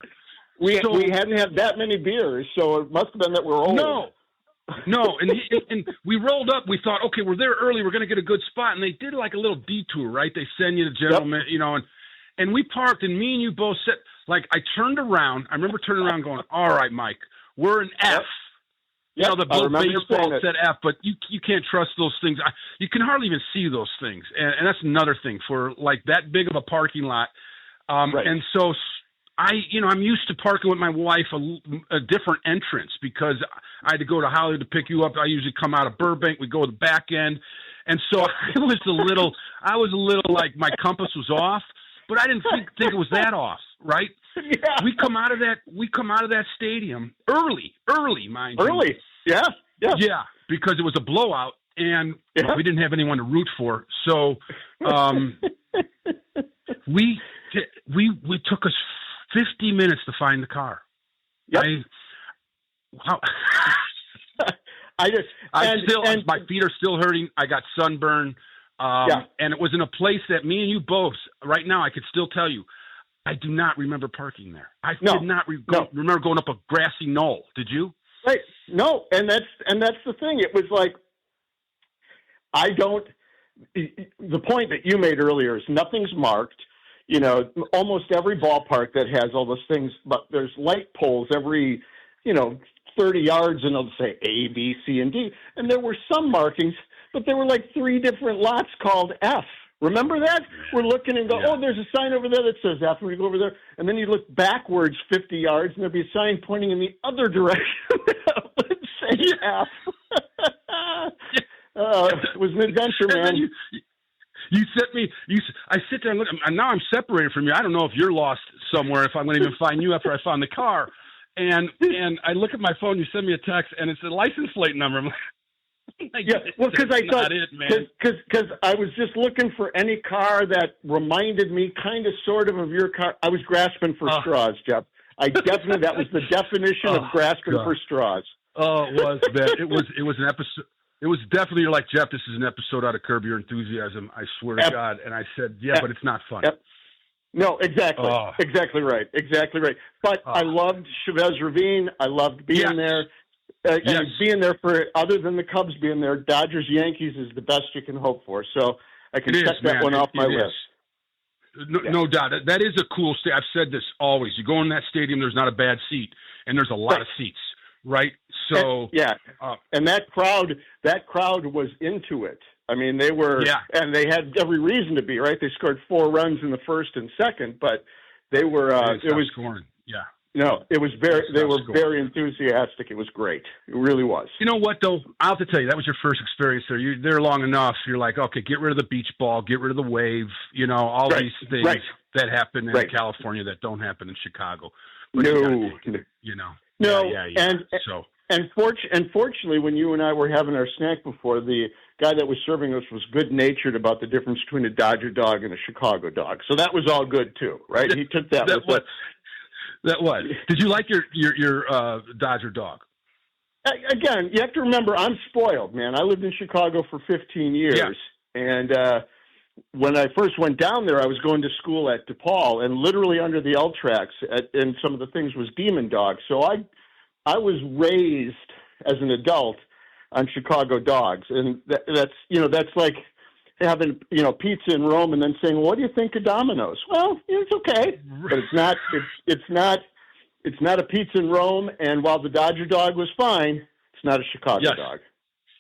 We hadn't had that many beers, so it must have been that we're old. No, and we rolled up. We thought, okay, we're there early. We're going to get a good spot, and they did like a little detour, right? They send you to gentlemen, you know, and we parked, and me and you both said, like, I turned around. I remember turning around, going, "All right, Mike, we're in F." You know, the baseball said F, but you can't trust those things. You can hardly even see those things, and that's another thing for like that big of a parking lot. And so I'm used to parking with my wife a different entrance because I had to go to Hollywood to pick you up. I usually come out of Burbank. We go to the back end. And so I was a little like my compass was off, but I didn't think it was that off, right? Yeah. We come out of that stadium early, mind you. Early. Yeah. Yeah, because it was a blowout and we didn't have anyone to root for. So we took us 50 minutes to find the car. Yep. My feet are still hurting. I got sunburn. And it was in a place that me and you both, right now, I could still tell you, I do not remember parking there. I did not remember going up a grassy knoll. Did you? Right. No. And that's the thing. It was like, the point that you made earlier is nothing's marked. You know, almost every ballpark that has all those things, but there's light poles every, 30 yards, and they'll say A, B, C, and D. And there were some markings, but there were like 3 different lots called F. Remember that? We're looking and go, there's a sign over there that says F. And we go over there, and then you look backwards 50 yards, and there'd be a sign pointing in the other direction that would say F. It was an adventure, man. I sit there and look, and now I'm separated from you. I don't know if you're lost somewhere, if I'm going to even find you after I found the car. And I look at my phone, you send me a text, and it's a license plate number. I'm like, because I thought, because I was just looking for any car that reminded me kind of sort of your car. I was grasping for straws, Jeff. That was the definition of grasping for straws. Oh, it was, man. It was an episode. It was definitely like, Jeff, this is an episode out of Curb Your Enthusiasm. I swear to God. And I said, but it's not fun. Yep. No, exactly. Exactly right. Exactly right. But I loved Chavez Ravine. I loved being there. And being there for, other than the Cubs being there, Dodgers Yankees is the best you can hope for. So I can check that one off my list. No doubt. That is a cool state. I've said this always. You go in that stadium, there's not a bad seat, and there's a lot of seats, right? So and that crowd was into it. I mean, they were, and they had every reason to be, right? They scored 4 runs in the first and second, but they were. It was scoring. Yeah. No, it was very. They were very enthusiastic. It was great. It really was. You know what, though? I'll have to tell you, that was your first experience there. You're there long enough. You're like, okay, get rid of the beach ball, get rid of the wave. You know, all these things that happen in California that don't happen in Chicago. But no, you know. No, yeah. And fortunately, when you and I were having our snack before, the guy that was serving us was good-natured about the difference between a Dodger dog and a Chicago dog. So that was all good too, right? He took that. That was. Did you like your Dodger dog? Again, you have to remember, I'm spoiled, man. I lived in Chicago for 15 years, and when I first went down there, I was going to school at DePaul, and literally under the L tracks, and some of the things was Demon Dog. So I was raised as an adult on Chicago dogs, and that's like having pizza in Rome and then saying, well, what do you think of Domino's? Well, it's okay, but it's not a pizza in Rome. And while the Dodger dog was fine, it's not a Chicago dog.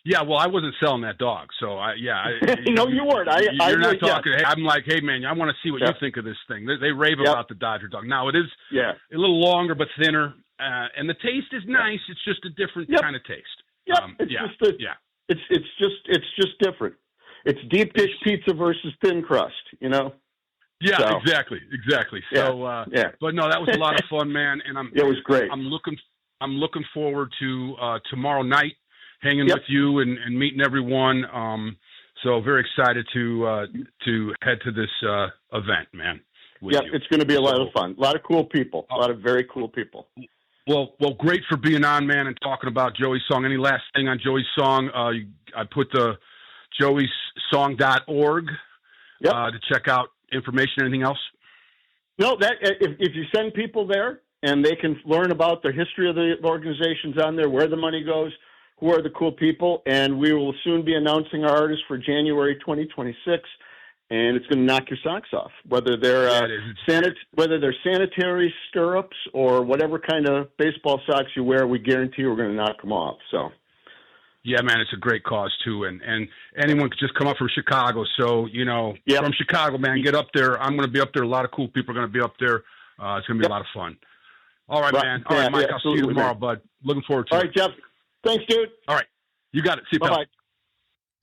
Yeah, well, I wasn't selling that dog, so no, you weren't. You're not talking. Hey, I'm like, hey, man, I want to see what you think of this thing. They rave about the Dodger dog. Now it is a little longer but thinner, and the taste is nice. It's just a different kind of taste. It's just different. It's deep dish pizza versus thin crust, Yeah, so. Exactly. So, but no, that was a lot of fun, man. And it was great. I'm looking forward to tomorrow night, hanging with you and meeting everyone. So very excited to head to this event, man. It's going to be a lot of fun. A lot of cool people. A lot of very cool people. Well, great for being on, man, and talking about Joey's song. Any last thing on Joey's song? I put the joeysong.org to check out information. Anything else? No, that if you send people there and they can learn about the history of the organizations on there, where the money goes, who are the cool people, and we will soon be announcing our artists for January 2026, and it's going to knock your socks off, whether they're sanitary stirrups or whatever kind of baseball socks you wear. We guarantee we're going to knock them off. So. Yeah, man, it's a great cause too, and anyone could just come up from Chicago. So from Chicago, man, get up there. I'm going to be up there. A lot of cool people are going to be up there. It's going to be a lot of fun. All right, man. All right, Mike. I'll see you tomorrow, bud. Looking forward to it. All right, Jeff. Thanks, dude. All right, you got it. See you, pal. Bye.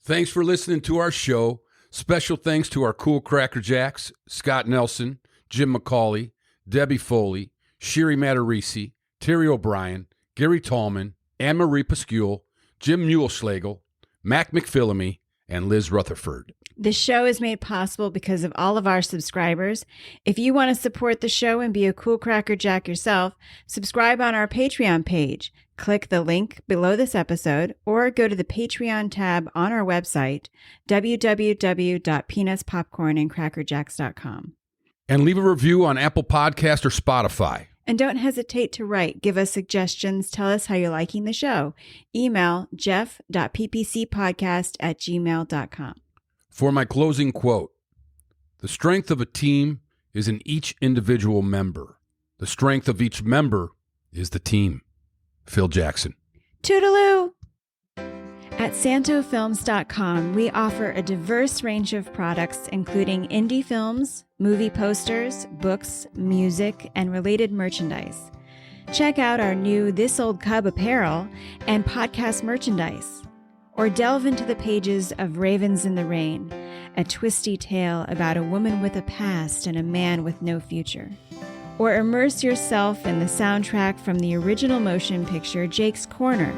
Thanks for listening to our show. Special thanks to our cool crackerjacks: Scott Nelson, Jim McCauley, Debbie Foley, Shiri Matarisi, Terry O'Brien, Gary Tallman, Anne-Marie Pascule, Jim Muleschlegel, Mac McPhillamy, and Liz Rutherford. This show is made possible because of all of our subscribers. If you want to support the show and be a cool crackerjack yourself, subscribe on our Patreon page. Click the link below this episode or go to the Patreon tab on our website, www.peanutspopcornandcrackerjacks.com. And leave a review on Apple Podcast or Spotify. And don't hesitate to write. Give us suggestions. Tell us how you're liking the show. Email jeff.ppcpodcast@gmail.com. For my closing quote, the strength of a team is in each individual member. The strength of each member is the team. Phil Jackson. Toodaloo! At santofilms.com, we offer a diverse range of products, including indie films, movie posters, books, music, and related merchandise. Check out our new This Old Cub apparel and podcast merchandise. Or delve into the pages of Ravens in the Rain, a twisty tale about a woman with a past and a man with no future. Or immerse yourself in the soundtrack from the original motion picture Jake's Corner,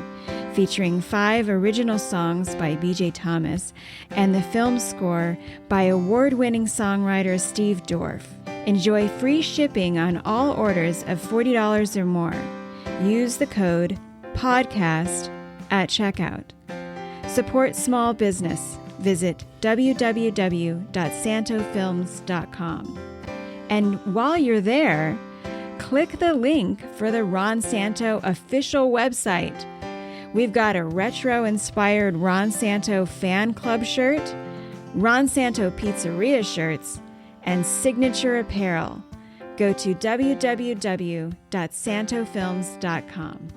featuring 5 original songs by B.J. Thomas and the film score by award-winning songwriter Steve Dorff. Enjoy free shipping on all orders of $40 or more. Use the code podcast at checkout. Support small business. Visit www.santofilms.com. And while you're there, click the link for the Ron Santo official website. We've got a retro-inspired Ron Santo fan club shirt, Ron Santo Pizzeria shirts, and signature apparel. Go to www.santofilms.com.